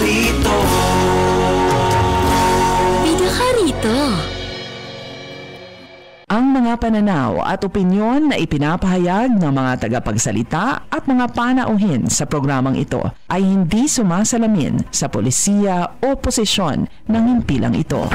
rito. Bida ka rito. Ang mga pananaw at opinyon na ipinapahayag ng mga tagapagsalita at mga panauhin sa programang ito ay hindi sumasalamin sa polisiya o posisyon ng himpilang ito.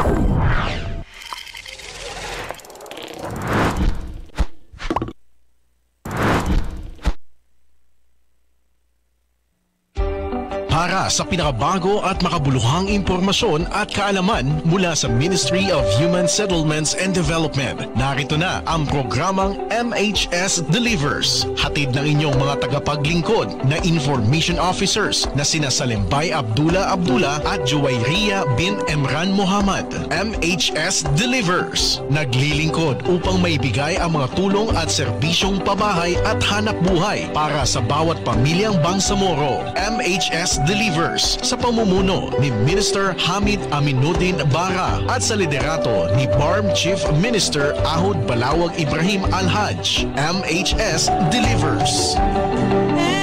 Para sa pinakabago at makabuluhang impormasyon at kaalaman mula sa Ministry of Human Settlements and Development, narito na ang programang MHS Delivers. Hatid ng inyong mga tagapaglingkod na information officers na sina Salimbay Abdullah at Juwayriya bin Emran Muhammad. MHS Delivers, naglilingkod upang maibigay ang mga tulong at serbisyong pabahay at hanap buhay para sa bawat pamilyang Bangsamoro. MHS Delivers sa pamumuno ni Minister Hamid Aminuddin Bara at sa liderato ni BARM Chief Minister Ahud Balawag Ibrahim Al-Haj. MHS Delivers.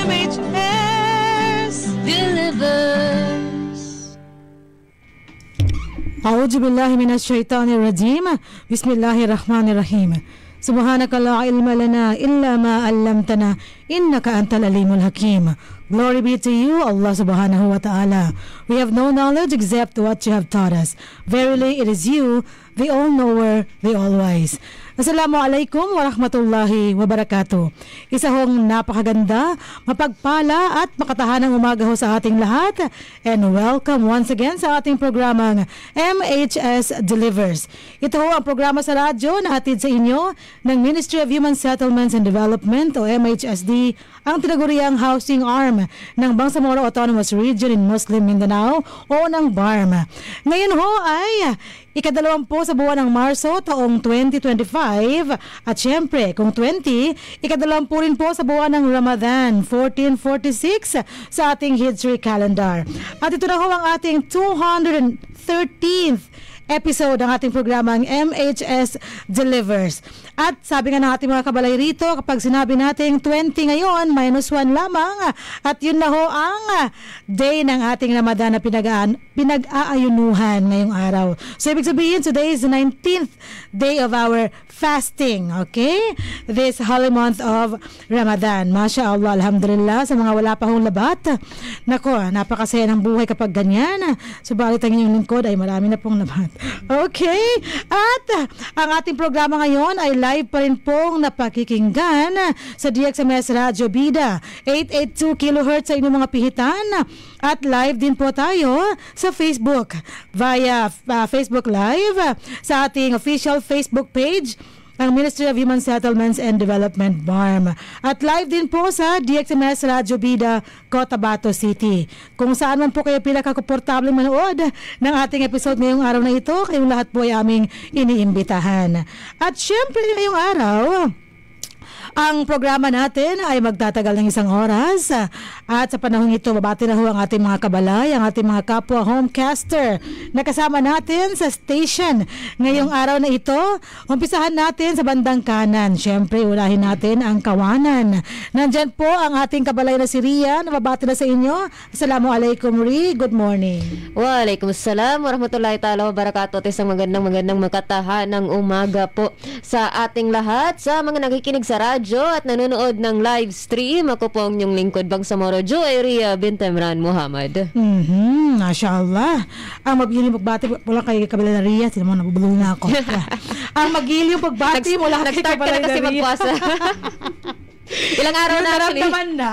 MHS Delivers. A'udhu billahi minash shaitanir rajim. Bismillahirrahmanirrahim. Subhanaka la ilma lana illa ma 'allamtana innaka antal alimul hakim. Glory be to you, Allah subhanahu wa ta'ala. We have no knowledge except what you have taught us. Verily, it is you, the all-knower, the all-wise. Assalamualaikum warahmatullahi wabarakatuh. Isa hong napakaganda, mapagpala at makatahanang umaga ho sa ating lahat. And welcome once again sa ating programang MHS Delivers. Ito ho ang programa sa radyo na hatid sa inyo ng Ministry of Human Settlements and Development o MHSD, ang tinaguriang housing arm ng Bangsamoro Autonomous Region in Muslim Mindanao o ng BARM. Ngayon ho ay ika-20 sa buwan ng Marso taong 2025 at syempre kung 20, ika-20 rin po sa buwan ng Ramadan 1446 sa ating Hijri calendar. At ito na ho ang ating 213th episode ng ating programang MHS Delivers. At sabi nga ng ating mga kabalay rito, kapag sinabi natin 20 ngayon, -1 lamang. At yun na ho ang day ng ating Ramadan na pinag-aayunuhan ngayong araw. So ibig sabihin, today is the 19th day of our fasting. Okay? This holy month of Ramadan. Masya Allah, alhamdulillah, sa mga wala pa hong labat. Nako, napakasaya ng buhay kapag ganyan. Subalit ang inyong lingkod ay marami na pong labat. Okay? At ang ating programa ngayon ay live pa rin pong napakikinggan sa DXMS Radio Bida 882 kHz sa inyong mga pihitan. At live din po tayo sa Facebook via Facebook Live sa ating official Facebook page, ang Ministry of Human Settlements and Development BARM. At live din po sa DXMS Radio Bida, Cotabato City. Kung saan man po kayo pinakakomportable manood ng ating episode ngayong araw na ito, kayong lahat po ay aming iniimbitahan. At syempre ngayong araw, ang programa natin ay magtatagal ng 1 oras at sa panahon ito babati na ho ang ating mga kabalay, ang ating mga kapwa homecaster na kasama natin sa station ngayong araw na ito. Umpisahan natin sa bandang kanan. Siyempre, ulahin natin ang Kawanan. Nandyan po ang ating kabalay na si Rian. Babati na sa inyo. Assalamualaikum, Ri. Good morning. Waalaikumsalam warahmatullahi ta'ala wabarakatuh. Isang magandang makatahanang umaga po sa ating lahat, sa mga nakikinig sa radyo at nanonood ng live stream. Ako po ang inyong lingkod Bangsamoro, Juwayriya bin Emran Muhammad. Masya Allah. Ang magiling pagbati mula kay Kabila na Ria. Sino mo, nabubulong na ako. Ang magiling pagbati mula kay Kabila na Ria. Magpasa. Ilang araw na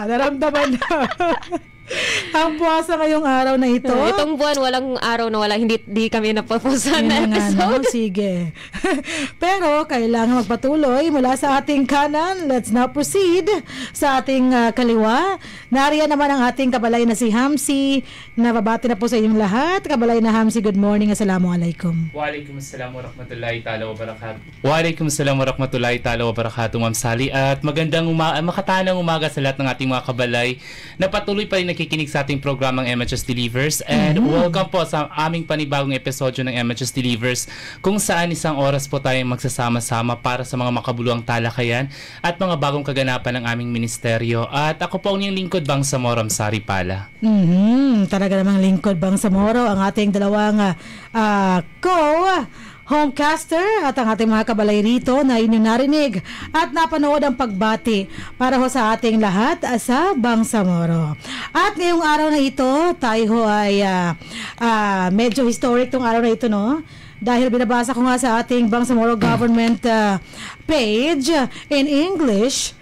naramdaman na. Ang puwasa ngayong araw na ito. Itong buwan, walang araw na hindi kami napapusan na episode. Sige. Pero kailangan magpatuloy mula sa ating kanan. Let's now proceed sa ating kaliwa. Nariyan naman ang ating kabalay na si Hamsi. Nababati na po sa inyong lahat. Kabalay na Hamsi, good morning. Assalamualaikum. Waalaikumsalam warahmatullahi ta'ala wabarakatuh. Waalaikumsalam warahmatullahi ta'ala wabarakatuh, Ma'am Sally. At makatahanang umaga sa lahat ng ating mga kabalay na patuloy pa rin nakikinig sa ating programang MHS Delivers and welcome po sa aming panibagong episodyo ng MHS Delivers kung saan isang oras po tayong magsasama-sama para sa mga makabuluhang talakayan at mga bagong kaganapan ng aming ministeryo. At ako po ang inyong lingkod, Bangsamoro Amsari Pala. Talaga namang lingkod Bangsamoro ang ating dalawang homecaster at ang ating mga kabalay rito na inyong narinig at napanood ang pagbati para ho sa ating lahat sa Bangsamoro. At ngayong araw na ito, tayo ho ay medyo historic tong araw na ito, no? Dahil binabasa ko nga sa ating Bangsamoro government page in English,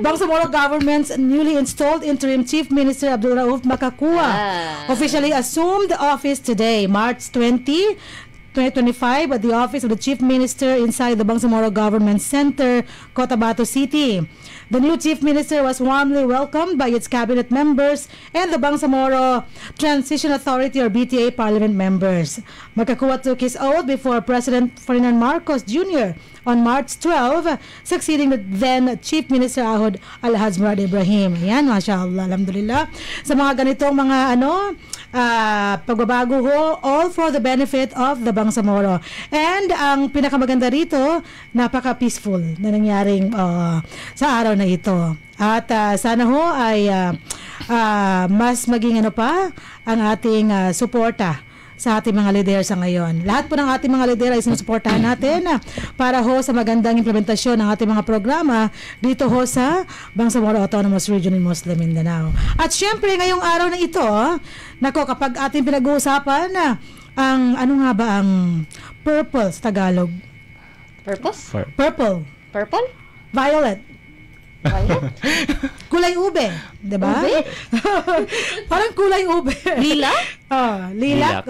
Bangsamoro government's newly installed interim Chief Minister Abdul Rauf Makakua officially assumed office today, March 20, 2025 at the office of the Chief Minister inside the Bangsamoro Government Center, Cotabato City. The new Chief Minister was warmly welcomed by its cabinet members and the Bangsamoro Transition Authority or BTA Parliament members. Makakua took his oath before President Ferdinand Marcos Jr. on March 12, succeeding the then Chief Minister Ahod Alhaj Murad Ibrahim. Ayan, mashallah, alhamdulillah. Sa mga ganitong mga pagbabago ho, all for the benefit of the Bangsamoro. And ang pinakamaganda rito, napaka-peaceful na nangyaring sa araw na ito. At sana ho ay mas maging ang ating suporta sa ating mga lider sa ngayon. Lahat po ng ating mga lider ay sinusuportahan natin para ho sa magandang implementasyon ng ating mga programa dito ho sa Bangsamoro Autonomous Region in Muslim Mindanao. At syempre ngayong araw na ito, kapag ating pinag-uusapan ang purple sa Tagalog? Purple. Violet. Kulay ube, 'di ba? Parang kulay ube. Lilac? Lilac.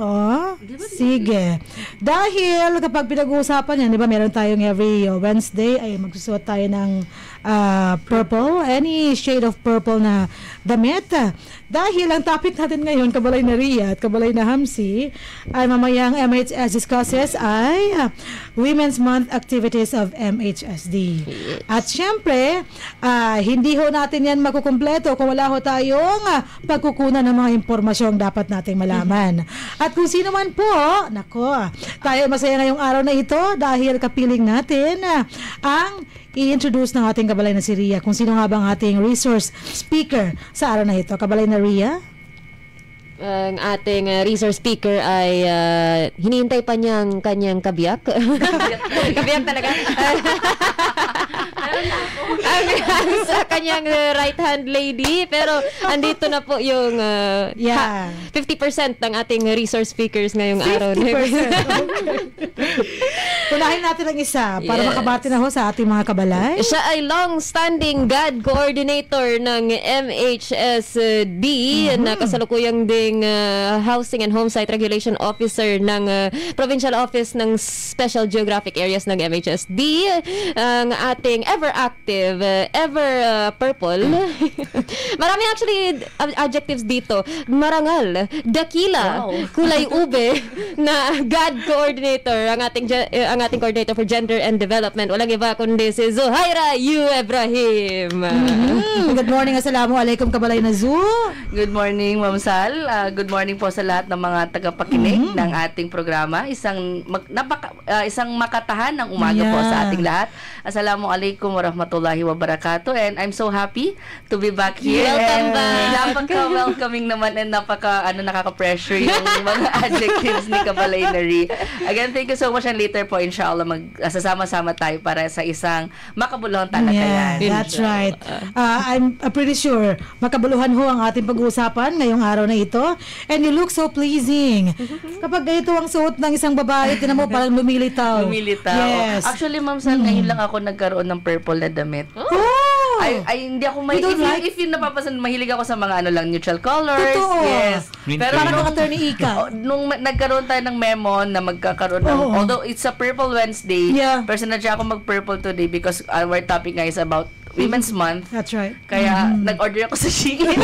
Sige. Dahil kapag pinag-uusapan yan, 'di ba, meron tayong every Wednesday ay magsusuot tayo ng purple, any shade of purple na damit. Dahil ang topic natin ngayon, kabalay na Ria at kabalay na Hamsi, ay mamayang MHS discusses ay Women's Month activities of MHSD. At syempre, hindi ho natin yan makukumpleto kung wala ho tayong pagkukunan ng mga impormasyong dapat nating malaman. At kung sino man po, tayo masaya ngayong araw na ito dahil kapiling natin ang i-introduce ng ating kabalay na si Ria. Kung sino nga bang ating resource speaker sa araw na ito. Kabalay na Ria? Ang ating resource speaker ay hinihintay pa niyang kanyang kabiyak. Kabiyak talaga. Sa kanyang right-hand lady. Pero andito na po yung 50% ng ating resource speakers ngayong araw. 50%. Unahin natin ang isa para makabati na ho sa ating mga kabalay. Siya ay long-standing GAD coordinator ng MHSD na kasalukuyang ding Housing and Homesite Regulation Officer ng Provincial Office ng Special Geographic Areas ng MHSD. Ang ating ever-active, ever-purple. Marami actually adjectives dito. Marangal, dakila, kulay ube na GAD coordinator, ang ating coordinator for gender and development. Walang iba kundi si Zuhaira Yu Ibrahim. Good morning, assalamualaikum kabalay na Zu. Good morning, Ma'am Sal. Good morning po sa lahat ng mga tagapakinig ng ating programa. Isang makatahan ng umaga po sa ating lahat. Assalamualaikum warahmatullahi wabarakatuh. And I'm so happy to be back here. Welcome back. Napaka-welcoming naman and nakaka-pressure yung mga adjectives ni Kabalay Nari. Again, thank you so much, and later po inshallah sasama-sama tayo para sa isang makabuluhang talakayan. That's right. I'm pretty sure makabuluhan ho ang ating pag-uusapan ngayong araw na ito. And you look so pleasing. Kapag ganito ang suot ng isang babae, tinan mo parang lumilitaw. Yes. Actually, Ma'am Sal, ngayon lang ako nagkaroon ng purple na damit. Ay, hindi ako if yun napapasan, mahilig ako sa mga neutral colors. Totoo. Yes. Pero parang attorney Ika. Nung nagkaroon tayo ng memo na magkakaroon ng, although it's a Purple Wednesday, pero sinadya ako mag-purple today because our topic nga is about Women's Month. That's right. Kaya nag-order ako sa Shein.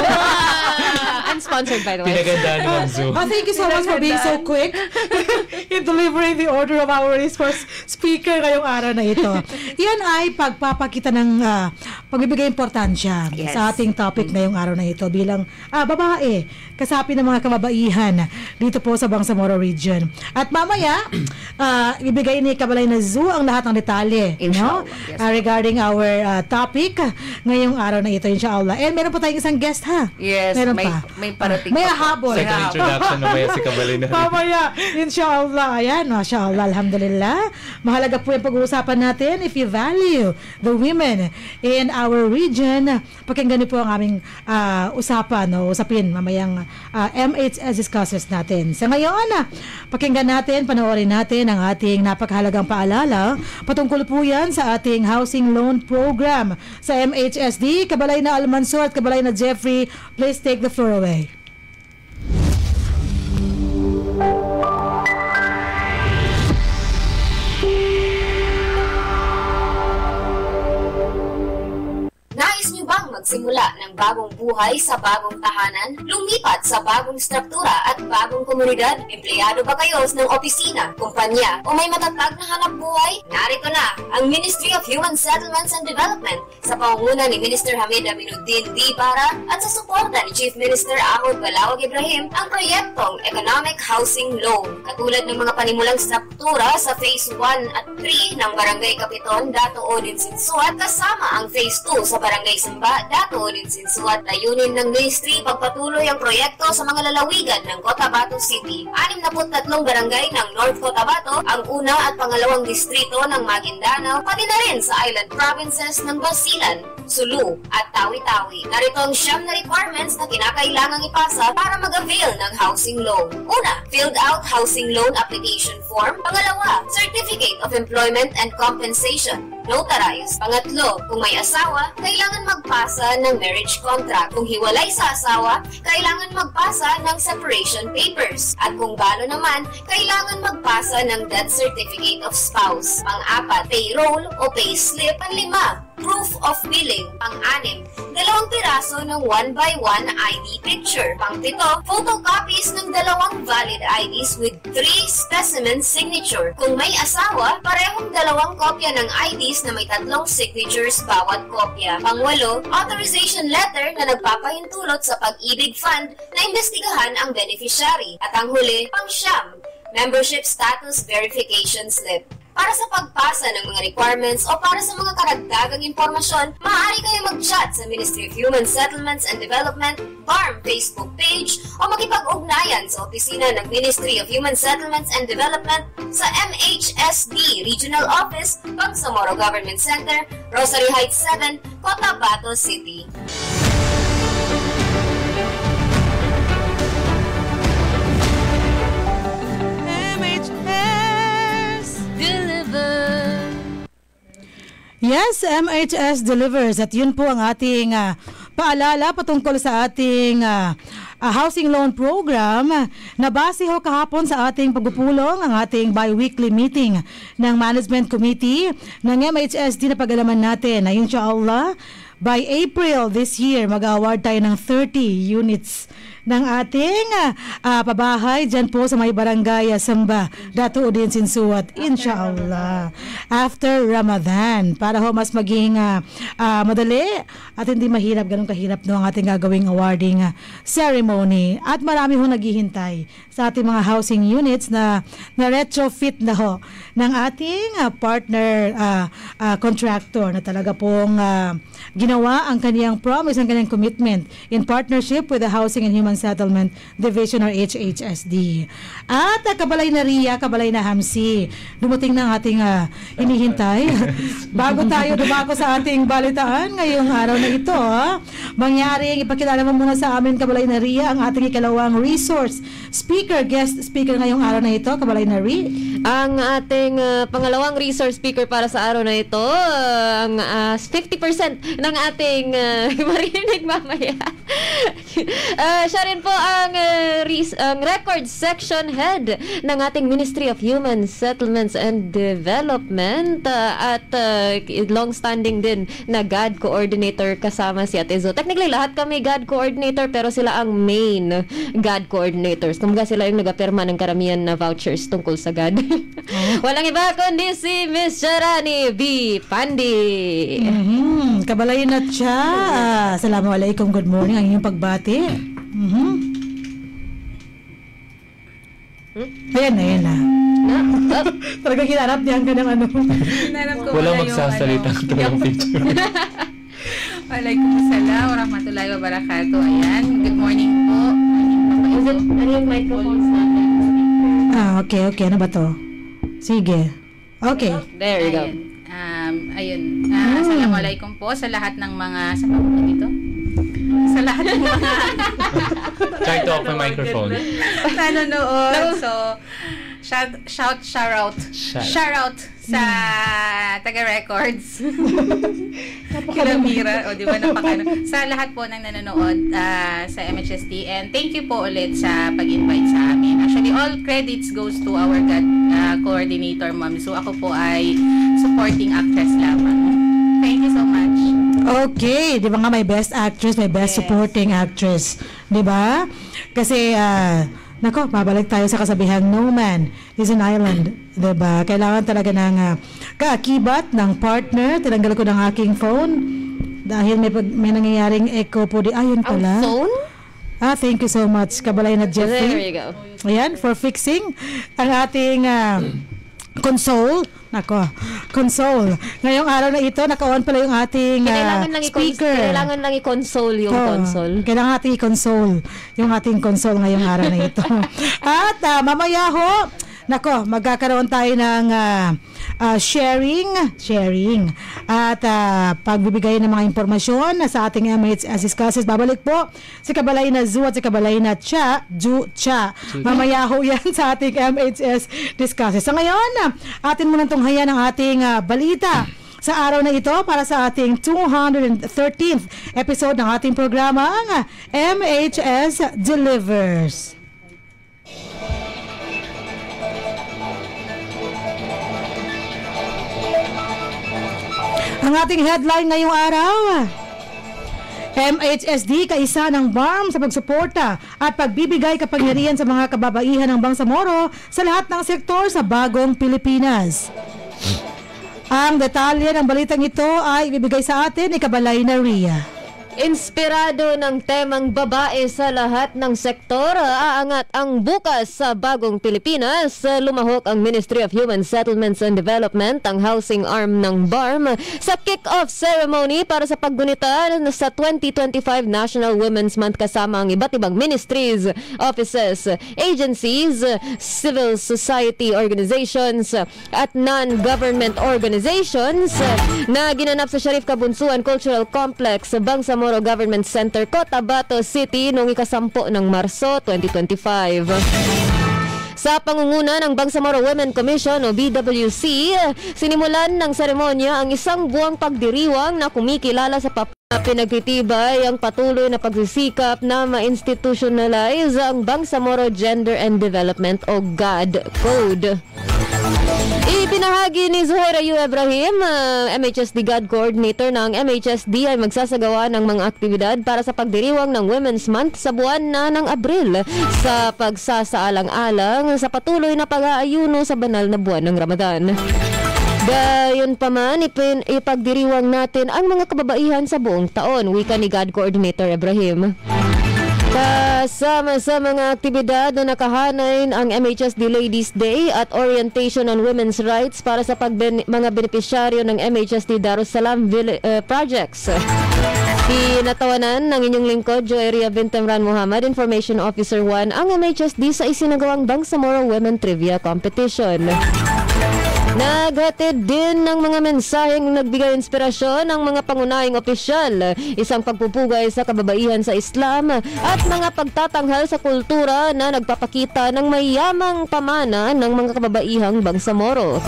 Unsponsored by the way. Pinagandaan ni Ma'am Zu. Thank you so much for being so quick in delivering the order of our resource speaker ngayong araw na ito. Yan ay pagpapakita ng pagbibigay importansya sa ating topic ngayong araw na ito bilang babae, kasapi ng mga kababaihan dito po sa Bangsamoro Region. At mamaya, ibigay ni Kabalay na Zu ang lahat ng detalye regarding our topic ngayong araw na ito, inshallah. And meron pa tayong isang guest, ha? Yes, meron may parating may pa. habol. Second introduction na maya si Kabalay na. Mamaya, inshallah. Ayan, mashallah, alhamdulillah. Mahalaga po yung pag-uusapan natin. If you value the women in our region, pakinggan niyo po ang aming usapin mamayang MHS discussions natin. Sa ngayon, pakinggan natin, panoorin natin ang ating napakahalagang paalala patungkol po yan sa ating housing loan program sa MHSD. Kabalay na Almansor at Kabalay na Jeffrey, please take the floor away. Nais niyo bang magsimula ng bagong buhay sa bagong tahanan? Lumipat sa bagong struktura at bagong komunidad? Empleyado ba kayo ng opisina, kumpanya, o may matatag na hanap buhay? Narito na ang Ministry of Human Settlements and Development sa pangunguna ni Minister Hamid Aminuddin D. Bara at sa suporta ni Chief Minister Ahod Balawag Ibrahim ang proyektong Economic Housing Loan. Katulad ng mga panimulang struktura sa Phase 1 at 3 ng Barangay Kapiton, Dato Odin Sinsuat kasama ang Phase 2 sa Barangay Samba, Dato Odin Sinsuat. Layunin ng ministry pagpatuloy ang proyekto sa mga lalawigan ng Cotabato City. 63 barangay ng North Cotabato, ang una at pangalawang distrito ng Maguindanao, pati na rin sa island provinces ng Basilan, Sulu at Tawi-Tawi. Narito ang 9 na requirements na kinakailangang ipasa para mag-avail ng housing loan. Una, filled out housing loan application form. Pangalawa, Certificate of Employment and Compensation, notarized. Pangatlo, kung may asawa, kailangan magpasa ng marriage contract. Kung hiwalay sa asawa, kailangan magpasa ng separation papers. At kung balo naman, kailangan magpasa ng death certificate of spouse. Pang-apat, payroll o payslip. Pang-lima, proof of billing. Pang-anim, 2 piraso ng 1x1 ID picture. Pang-pito, photocopies ng 2 valid IDs with 3 specimen signature. Kung may asawa, parehong 2 kopya ng IDs na may 3 signatures bawat kopya. Pang-walo, authorization letter na nagpapahintulot sa Pag-ibig Fund na imbestigahan ang beneficiary. At ang huli, pang-siyam, membership status verification slip. Para sa pagpasa ng mga requirements o para sa mga karagdagang impormasyon, maaari kayo mag-chat sa Ministry of Human Settlements and Development, BARM Facebook page o makipag-ugnayan sa opisina ng Ministry of Human Settlements and Development sa MHSD Regional Office, Bangsamoro Government Center, Rosary Heights 7, Cotabato City. Yes, MHS delivers at yun po ang ating paalala patungkol sa ating housing loan program na base ho kahapon sa ating pagpupulong ang ating bi-weekly meeting ng Management Committee ng MHSD na pag-alaman natin na inshallah by April this year mag-award tayo ng 30 units ng ating pabahay dyan po sa may barangay Samba, Dato Odin Sinsuat, inshallah after Ramadan para ho mas maging madali at hindi mahirap, ganun kahirap no ang ating gagawing awarding ceremony at marami ho naghihintay sa ating mga housing units na retrofit na ho ng ating partner contractor na talaga pong ginawa ang kaniyang promise, ang kaniyang commitment in partnership with the Housing and Human Settlement Division or HHSD. At kabalay na Ria, kabalay na Hamsi. Dumating na ang ating hinihintay. Bago tayo dumako sa ating balitaan ngayong araw na ito, mangyaring ipakilala mo muna sa amin, kabalay na Ria, ang ating ikalawang resource speaker, guest speaker ngayong araw na ito, kabalay na Ria. Ang ating pangalawang resource speaker para sa araw na ito, ang 50% ng ating marinig mamaya. Siya rin po ang Record Section Head ng ating Ministry of Human Settlements and Development at long-standing din na GAD Coordinator kasama si Ate Zo. Technically, lahat kami GAD Coordinator pero sila ang main GAD Coordinators. Kumbaga sila yung nagapirma ng karamihan na vouchers tungkol sa GAD. Walang iba kundi si Miss Sharani B. Pandi. Kabalayin na siya. Assalamualaikum, good morning. Ang inyong pagbati. Ayan na. Talagang hinarap niya ang ganang ano. Hinarap ko Walang muna magsasalita ito yung picture. Waalaikumsalam warahmatullahi wabarakatuh. Ayan, good morning po. Ano yung microphone natin? Okay. Ano ba to? Sige. Okay. There you go. Ayun. Assalamualaikum po sa lahat ng mga dito. Sa lahat ng mga Try to open microphone. nanonood. So, shout out sa taga-records. Kilamira, o di ba sa lahat po ng nanonood sa MHSD, and thank you po ulit sa pag-invite sa amin. Actually, all credits goes to our GAD coordinator, ma'am. So, ako po ay supporting actress lamang. Thank you so much. Okay, di ba nga may best actress, may best supporting actress, di ba? Kasi babalik tayo sa kasabihang no man is an island, di ba? Kailangan talaga ng kaakibat ng partner. Tinanggal ko ng aking phone dahil may nangyayaring echo po. Ayun pala. Ang phone? Thank you so much, Kabalay na Jeffrey. There you go. Ayan, for fixing ang ating console. Console. Ngayong araw na ito, naka-on pala yung ating speaker. Kailangan lang i-console yung console. Kailangan natin i-console yung ating console ngayong araw na ito. At mamaya ho, magkakaroon tayo ng sharing at pagbibigay ng mga impormasyon sa ating MHS discusses. Babalik po si Kabalay na Zoo at si Kabalay na Cha. Mamaya ho yan sa ating MHS discusses. Sa ngayon, atin muna tunghayan ang ating balita sa araw na ito para sa ating 213th episode ng ating programa, ang MHS Delivers. Ang ating headline ngayong araw, MHSD kaisa ng BARM sa pagsuporta at pagbibigay kapangyarihan sa mga kababaihan ng Bangsamoro sa lahat ng sektor sa bagong Pilipinas. Ang detalye ng balitang ito ay ibibigay sa atin ni Kabalay na Ria. Inspirado ng temang babae sa lahat ng sektor, aangat ang bukas sa bagong Pilipinas. Lumahok ang Ministry of Human Settlements and Development, ang housing arm ng BARM, sa kick-off ceremony para sa paggunita sa 2025 National Women's Month kasama ang iba't ibang ministries, offices, agencies, civil society organizations at non-government organizations na ginanap sa Sharif Kabunsuan Cultural Complex, Bangsamoro Government Center, Cotabato City noong ika-10 ng Marso 2025. Sa pangunguna ng Bangsamoro Women Commission o BWC, sinimulan ng seremonya ang isang buwang pagdiriwang na kumikilala sa pinagtitibay ang patuloy na pagsisikap na ma-institutionalize ang Bangsamoro Gender and Development o GAD Code. Ipinahagi ni Zuhaira Yu Ibrahim, MHSD GAD Coordinator, na ang MHSD ay magsasagawa ng mga aktibidad para sa pagdiriwang ng Women's Month sa buwan na ng Abril sa pagsasaalang-alang sa patuloy na pag-aayuno sa banal na buwan ng Ramadan. Gayunpaman, ipagdiriwang natin ang mga kababaihan sa buong taon, wika ni GAD Coordinator Ibrahim. Kasama sa mga aktibidad na nakahanay ang MHSD Ladies Day at Orientation on Women's Rights para sa mga benepisyaryo ng MHSD Darussalam Projects. Pinatawanan ng inyong lingkod, Joeria Bintemran Muhammad, Information Officer 1, ang MHSD sa isinagawang Bangsamoro Women Trivia Competition. Naghatid din ng mga mensaheng nagbigay inspirasyon ng mga pangunahing opisyal, isang pagpupugay sa kababaihan sa Islam at mga pagtatanghal sa kultura na nagpapakita ng mayamang pamana ng mga kababaihang Bangsamoro.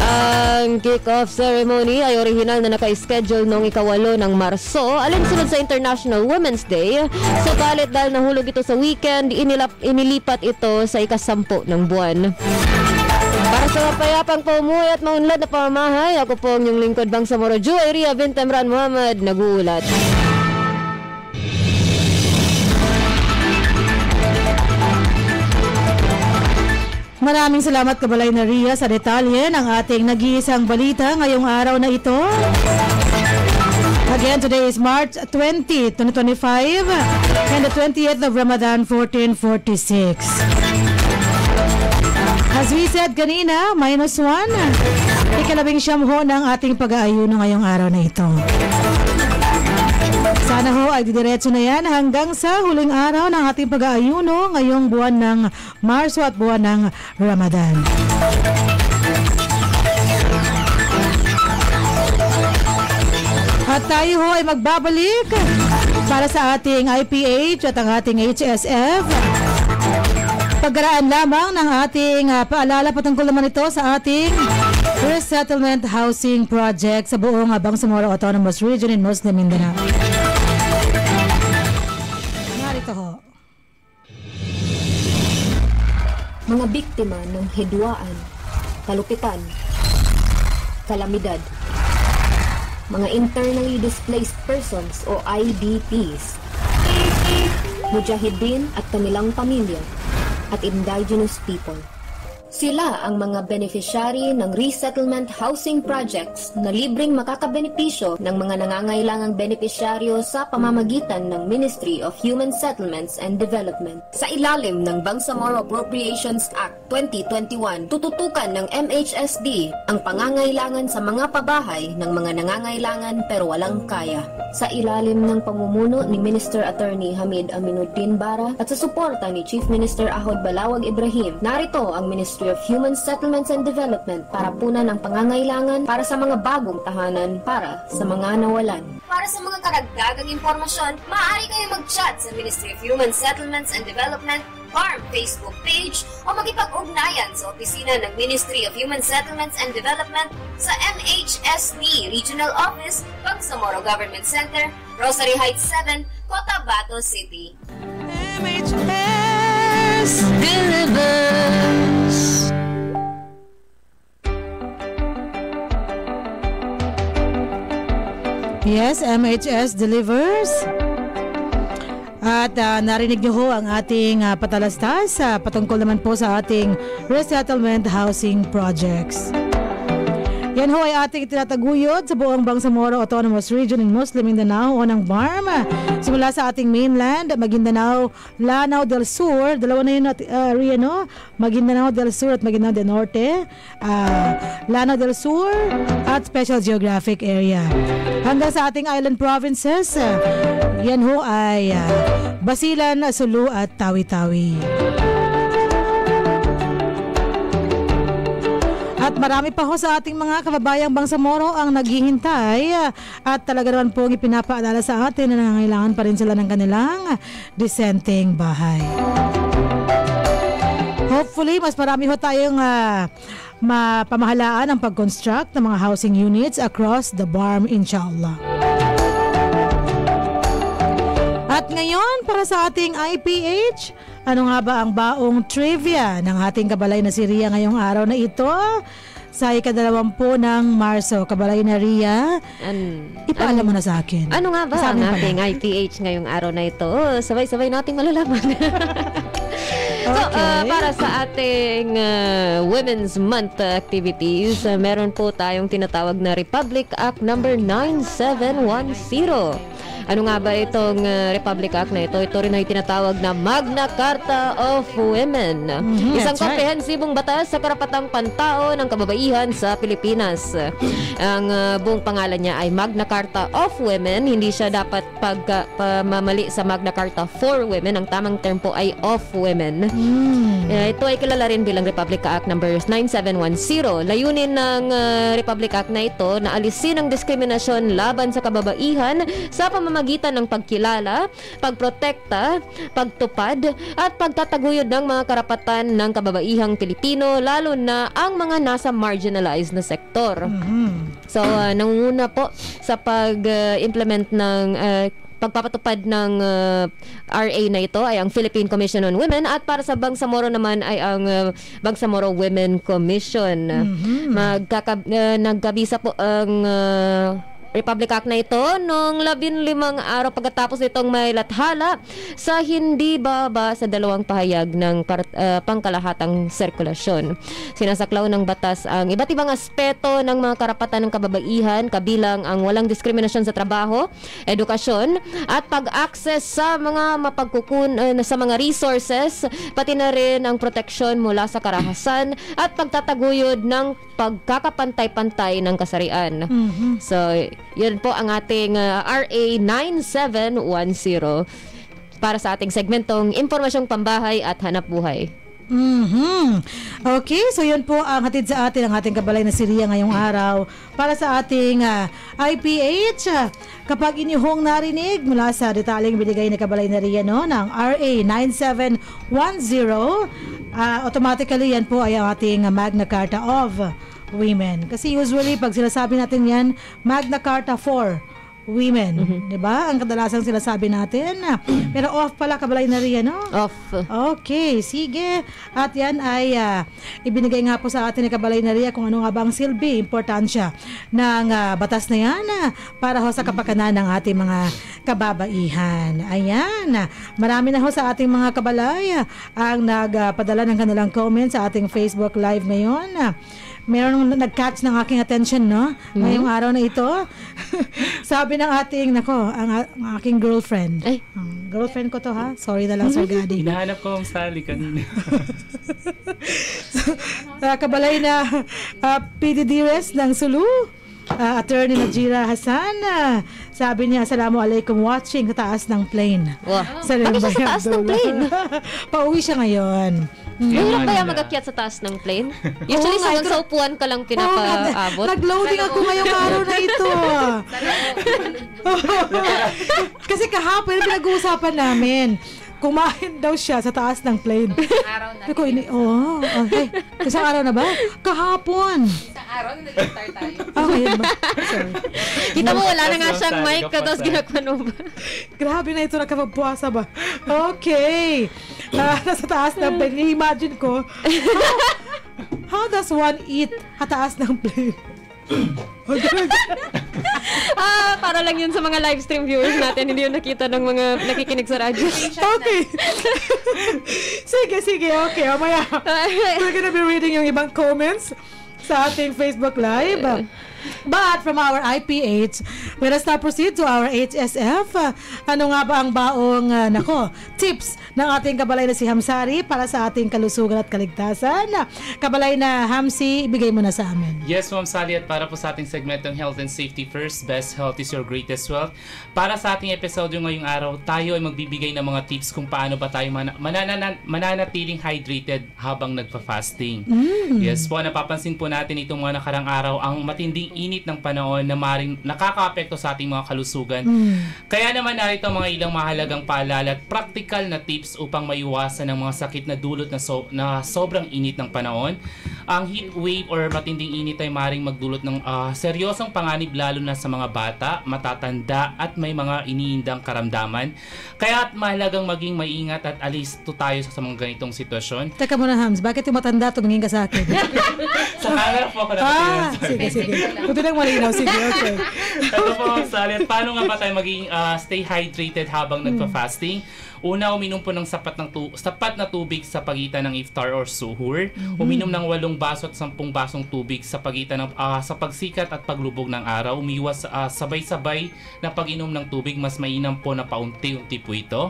Ang kick-off ceremony ay orihinal na naka-schedule noong 8 ng Marso, alinsunod sa International Women's Day. Subalit dahil nahulog ito sa weekend, inilipat ito sa 10 ng buwan. Para sa mapayapang paumuhay at maunlad na pamamahay, ako po ang inyong lingkod Bangsamoro, Juwayria bint Emran Muhammad, nag-uulat. Maraming salamat Kabalay na Ria sa detalye ng ating nag-iisang balita ngayong araw na ito. Again, today is March 20, 2025 and the 20th of Ramadan, 1446. As we said kanina, -1, ikalabing-siyam ho ng ating pag-aayuno ngayong araw na ito. Sana ho ay didiretso na yan hanggang sa huling araw ng ating pag-aayuno ngayong buwan ng Marso at buwan ng Ramadan. At tayo ho ay magbabalik para sa ating IPH at ang ating HSF. Pagkaraan lamang ng ating paalala patungkol naman ito sa ating resettlement housing project sa buong Bangsamoro Autonomous Region in Muslim Mindanao. Narito ho. Mga biktima ng hidwaan, kalupitan, kalamidad, mga internally displaced persons o IDPs, mujahideen at kanilang pamilya, at indigenous people. Sila ang mga beneficiary ng resettlement housing projects na libreng makakabenepisyo ng mga nangangailangang benepisyaryo sa pamamagitan ng Ministry of Human Settlements and Development. Sa ilalim ng Bangsamoro Appropriations Act 2021, tututukan ng MHSD ang pangangailangan sa mga pabahay ng mga nangangailangan pero walang kaya. Sa ilalim ng pamumuno ni Minister Attorney Hamid Aminuddin Bara at sa suporta ni Chief Minister Ahod Balawag Ibrahim, narito ang Ministry of Human Settlements and Development para punan ang pangangailangan para sa mga bagong tahanan para sa mga nawalan. Para sa mga karagdagang impormasyon, maaari kayo mag-chat sa Ministry of Human Settlements and Development BARM Facebook page o makipag-ugnayan sa opisina ng Ministry of Human Settlements and Development sa MHSD Regional Office, Bangsamoro Government Center, Rosary Heights 7, Cotabato City. MHS delivers. Yes, MHS delivers. At narinig niyo ho ang ating patalastas patungkol naman po sa ating resettlement housing projects. Yan ho ay ating tinataguyod sa buong Bangsamoro Autonomous Region in Muslim Mindanao o ng BARM. Simula sa ating mainland, Maguindanao, Lanao del Sur, dalawa na yun area, no? Maguindanao del Sur at Maguindanao del Norte, Lanao del Sur at Special Geographic Area. Hanggang sa ating island provinces, yan ho ay Basilan, Sulu at Tawi-Tawi. At marami pa ho sa ating mga kababayang Bangsamoro ang naghihintay at talaga naman po ipinapaalala sa atin na nangangailangan pa rin sila ng kanilang disenteng bahay. Hopefully, mas marami ho tayong mapamahalaan ang pag-construct ng mga housing units across the BARM, inshallah. At ngayon, para sa ating IPH, ano nga ba ang baong trivia ng ating kabalay na si Ria ngayong araw na ito? Sa ika-20 ng Marso, kabalay na Ria, ipaalam mo na sa akin. Ano nga ba ang ating IPH ngayong araw na ito? Sabay-sabay nating malalaman. So, para sa ating Women's Month activities, meron po tayong tinatawag na Republic Act number 9710. Ano nga ba itong Republic Act na ito? Ito rin ay tinatawag na Magna Carta of Women. Isang that's right. komprehensibong batas sa karapatang pantao ng kababaihan sa Pilipinas. Ang buong pangalan niya ay Magna Carta of Women. Hindi siya dapat pagmamali sa Magna Carta for Women. Ang tamang term po ay of women. Ito ay kilala rin bilang Republic Act number 9710. Layunin ng Republic Act na ito na alisin ang diskriminasyon laban sa kababaihan sa pamamagitan ng pagkilala, pagprotekta, pagtupad at pagtataguyod ng mga karapatan ng kababaihang Pilipino, lalo na ang mga nasa marginalized na sektor. So nangunguna po sa pag-implement ng pagpapatupad ng RA na ito ay ang Philippine Commission on Women, at para sa Bangsamoro naman ay ang Bangsamoro Women Commission. Nagkabisa po ang Republic Act na ito noong 15 araw pagkatapos itong may lathala sa hindi baba sa 2 pahayag ng pangkalahatang sirkulasyon. Sinasaklaw ng batas ang iba't ibang aspeto ng mga karapatan ng kababaihan, kabilang ang walang diskriminasyon sa trabaho, edukasyon at pag-access sa mga sa mga resources, pati na rin ang proteksyon mula sa karahasan at pagtataguyod ng pagkakapantay-pantay ng kasarian. So, yun po ang ating RA 9710 para sa ating segmentong Impormasyong Pambahay at Hanap Buhay. Okay, so yun po ang hatid sa atin ang ating kabalay na si Ria ngayong araw para sa ating IPH. Kapag inyong narinig mula sa detalyeng binigay na kabalay na Ria ng RA 9710, automatically yan po ay ang ating Magna Carta of Women. Kasi usually pag sinasabi natin yan, Magna Carta for Women, 'di ba? Ang kadalasang sinasabi natin. Pero off pala kabalay na Ria, no? Off. Okay, sige. At yan ay ibinigay nga po sa atin ni kabalay na Ria kung ano nga ba ang silbi, importansya ng batas na yan para ho sa kapakanan ng ating mga kababaihan. Ayan. Marami na ho sa ating mga kabalay ang nagpadala ng kanilang comments sa ating Facebook Live ngayon. Meron nag-catch ng aking attention, no? Ngayong araw na ito. Sabi ng ating, ang aking girlfriend. Ay. Girlfriend ko to, ha? Sorry na lang, Sir Gadi. Hinahanap ko ang Sally kanina. Kabalay na PDDRS ng Sulu. Attorney Najira Hassan. Sabi niya, Assalamualaikum, watching sa taas ng plane. Wow. Bakit siya sa taas ng plane? Pauwi siya ngayon. Mahirap ba yung mag-akyat sa taas ng plane? Usually sa upuan ka lang pinapaabot. Nag-loading ako ngayong araw na ito. Kasi kahapon pinag-uusapan namin, kumain daw siya sa taas ng plane. Araw na. Okay. Isang araw na ba? Kahapon. Isang araw na nag-start tayo. Okay ba? Sorry. Kita mo, wala na nga siyang mic, tapos ginagpano ba? Grabe na ito, nakapagpuasa ba? Okay. Nasa taas ng plane. Imagine ko, how does one eat sa taas ng plane? Para lang yun sa mga live stream viewers natin, hindi yun nakita ng mga nakikinig sa radyo. Okay. sige, okay. Maya, we're gonna be reading yung ibang comments sa ating Facebook Live. But from our IPH, let us now proceed to our HSF. Ano nga ba ang baong tips ng ating kabalay na si Hamsari para sa ating kalusugan at kaligtasan? Kabalay na Hamsi, ibigay mo na sa amin. Yes, Ma'am Sally, at para po sa ating segmentong Health and Safety First, Best Health is Your Greatest Wealth. Para sa ating episode ngayong araw, tayo ay magbibigay ng mga tips kung paano ba tayo mananatiling hydrated habang nagpa-fasting. Yes po, napapansin po natin itong mga nakarang araw ang matinding init ng panahon na maring nakakaapekto sa ating mga kalusugan. Kaya naman narito mga ilang mahalagang paalala at practical na tips upang maiwasan ang mga sakit na dulot na sobrang init ng panahon. Ang heat wave or matinding init ay maring magdulot ng seryosong panganib lalo na sa mga bata, matatanda at may mga iniindang karamdaman. Kaya mahalagang maging maingat at alisto tayo sa mga ganitong sitwasyon. Teka muna, Hams, bakit yung matanda tumingin ka sa akin? Sa camera po ako nakatingin. Sige. Buti lang malinaw. Sige, okay. Ito po, Sally, at paano nga ba tayo maging stay hydrated habang nagpa-fasting? Una, uminom po ng sapat na tubig sa pagitan ng iftar or suhur. Uminom ng 8 baso at 10 basong tubig sa pagitan ng sa pagsikat at paglubog ng araw. Umiwas sabay-sabay na pag-inom ng tubig, mas mainam po na paunti-unti po ito.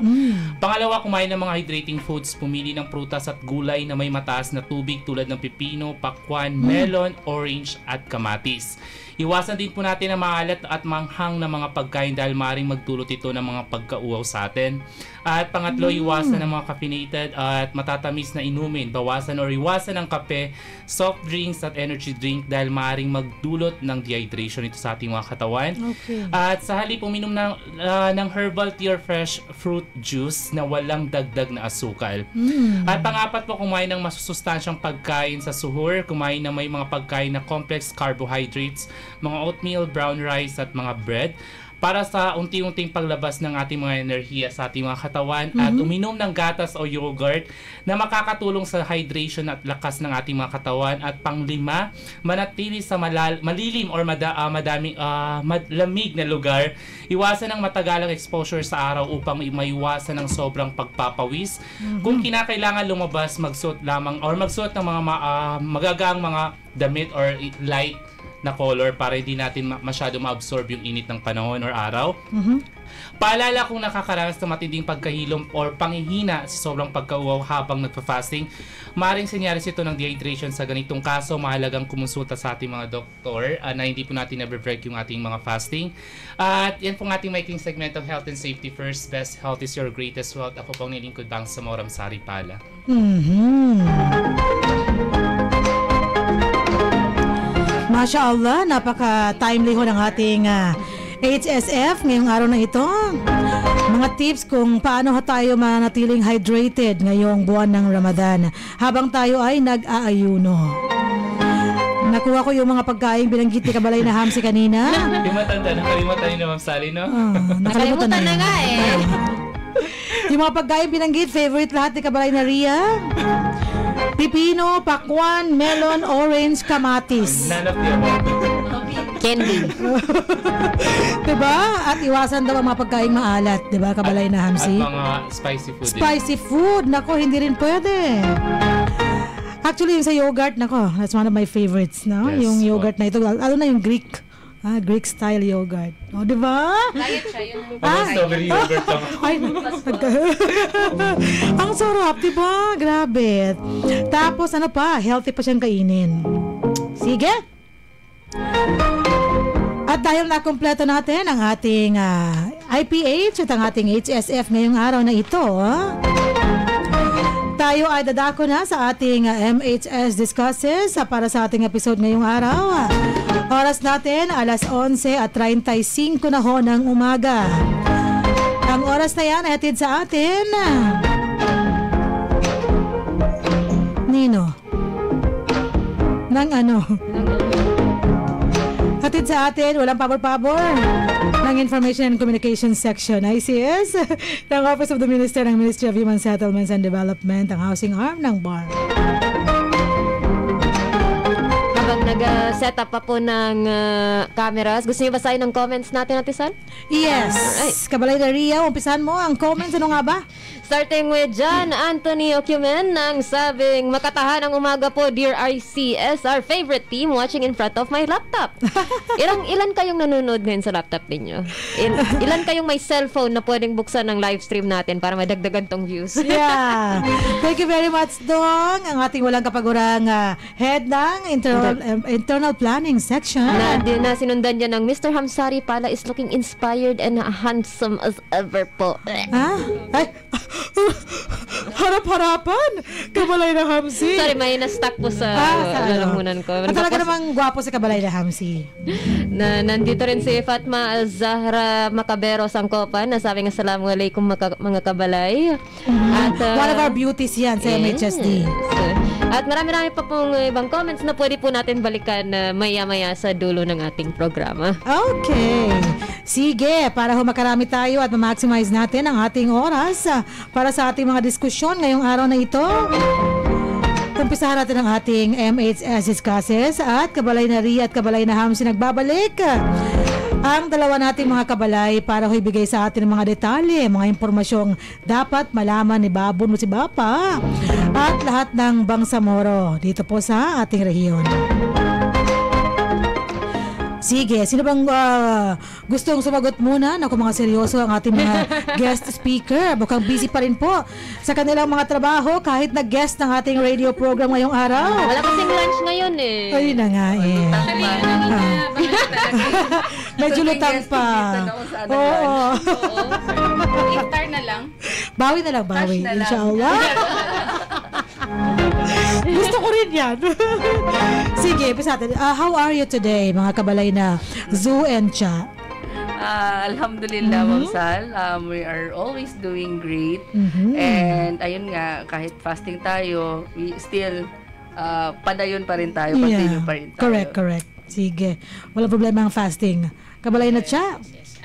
Pangalawa, kumain ng mga hydrating foods. Pumili ng prutas at gulay na may mataas na tubig tulad ng pipino, pakwan, melon, orange at kamatis. Iwasan din po natin ang maalat at manghang na mga pagkain dahil maaaring magdulot ito ng mga pagkauaw sa atin. At pangatlo, iwasan ang mga caffeinated at matatamis na inumin. Bawasan o iwasan ang kape, soft drinks at energy drink dahil maaaring magdulot ng dehydration ito sa ating mga katawan. Okay. At sa halip, uminom ng herbal tea or fresh fruit juice na walang dagdag na asukal. At pangapat po, kumain ng masusustansyang pagkain sa suhur. Kumain na may mga pagkain na complex carbohydrates, mga oatmeal, brown rice at mga bread para sa unti-unting paglabas ng ating mga enerhiya sa ating mga katawan. At uminom ng gatas o yogurt na makakatulong sa hydration at lakas ng ating mga katawan. At panglima, manatili sa malilim or malamig na lugar. Iwasan ang matagalang exposure sa araw upang maiwasan ng sobrang pagpapawis. Kung kinakailangan lumabas, magsuot ng mga magagaang mga damit or light na color para hindi natin masyado ma-absorb yung init ng panahon or araw. Paalala, kung nakakaranas ng matinding pagkahilom or panghihina sa sobrang pagkauaw habang nagpa-fasting, maaaring senyales ito ng dehydration. Sa ganitong kaso, mahalagang kumonsulta sa ating mga doktor na hindi po natin na-break yung ating mga fasting. At yan pong ating making segment of Health and Safety First. Best health is your greatest wealth. Ako pong nilingkod bang sa Moram Sari Pala. Masya Allah, napaka-timely ho ng ating HSF ngayong araw na ito. Mga tips kung paano tayo manatiling hydrated ngayong buwan ng Ramadan habang tayo ay nag-aayuno. Nakuha ko yung mga pagkain binanggit ni Kabalay na Hamsi kanina. Yung matanda, nakalimutan niyo na Ma'am Sally, no? Nakalimutan na nga eh. Yung mga pagkain binanggit, favorite lahat ni Kabalay na Ria. Pipino, pakwan, melon, orange, kamatis. None of the above. Candy. Diba? At iwasan daw ang mga pagkain maalat. Diba, Kabalay na Hamsi? At mga spicy food. Spicy food. Nako, hindi rin pwede. Actually, yung sa yogurt, nako, that's one of my favorites. No? Yes, yung yogurt na ito. Ano na yung Greek? Greek style yogurt. O, diba? Diet siya, yun Strawberry yogurt lang. Ay, ang sarap, diba? Grabe. Tapos, ano pa? Healthy pa siyang kainin. Sige. At dahil nakompleto natin ang ating IPH at ang ating HSF ngayong araw na ito, tayo ay dadako na sa ating MHS Discusses para sa ating episode ngayong araw. Oras natin, 11:35 na ho ng umaga. Ang oras na yan ay hatid sa atin. Nino? Nang ano? Hatid sa atin, walang pabor-pabor, ng Information and Communications Section, ICS, ng Office of the Minister ng Ministry of Human Settlements and Development, ang housing arm ng BAR. Habang nag-set up pa po ng cameras, gusto niyo basahin ang comments natin, Ate Sal? Yes. Alright. Kabalay na Ria, umpisan mo ang comments. Ano nga ba? Starting with John Anthony Ocumen nang sabing, makatahan ang umaga po, dear ICS, our favorite team watching in front of my laptop. Ilan kayong nanonood ngayon sa laptop ninyo? Ilan kayong may cellphone na pwedeng buksan ng live stream natin para madagdagan tong views? Yeah. Thank you very much, Dong. Ang ating walang kapagurang head ng internal planning section. Na sinundan niya ng Mr. Hamsari Pala is looking inspired and handsome as ever po. Ha? Ay, harap-harapan. Kabalay na Hamsi. Sorry, may na-stuck po sa lalamunan ko. At talaga namang gwapo si Kabalay na Hamsi. Nandito rin si Fatma Zahra Macabero Sangkopan na sabi nga, assalamualaikum mga kabalay. At, one of our beauties yan sa MHSD. At marami pa pong ibang comments na pwede po natin balikan maya-maya sa dulo ng ating programa. Okay. Sige, para makarami tayo at ma-maximize natin ang ating oras para sa ating mga diskusyon ngayong araw na ito. Umpisahan natin ang ating MHS Discusses at Kabalay na Ria at Kabalay na Hamsi nagbabalik. ang dalawa nating mga kabalay para ho ibigay sa atin ng mga detalye, mga impormasyong dapat malaman ni Babon mo si Bapa at lahat ng Bangsamoro dito po sa ating rehiyon. Sige, sino bang gustong sumagot muna? Naku, mga seryoso ang ating mga guest speaker. Mukhang busy pa rin po sa kanilang mga trabaho kahit nag-guest ng ating radio program ngayong araw. Wala kasing lunch ngayon eh. Ayun na nga eh. Medyo lutang pa. Oo. Iftar na lang. Bawi na lang, bawi. Inshallah. Gusto ko rin yan. Sige, pisa natin. How are you today, mga kabalay na Zoo and Cha? Alhamdulillah, Ma'am Sal. We are always doing great. And ayun nga, kahit fasting tayo, we still padayon pa rin tayo. Continue pa rin tayo. Correct. Sige. Wala problema ang fasting. Kabalay na Cha? Yes.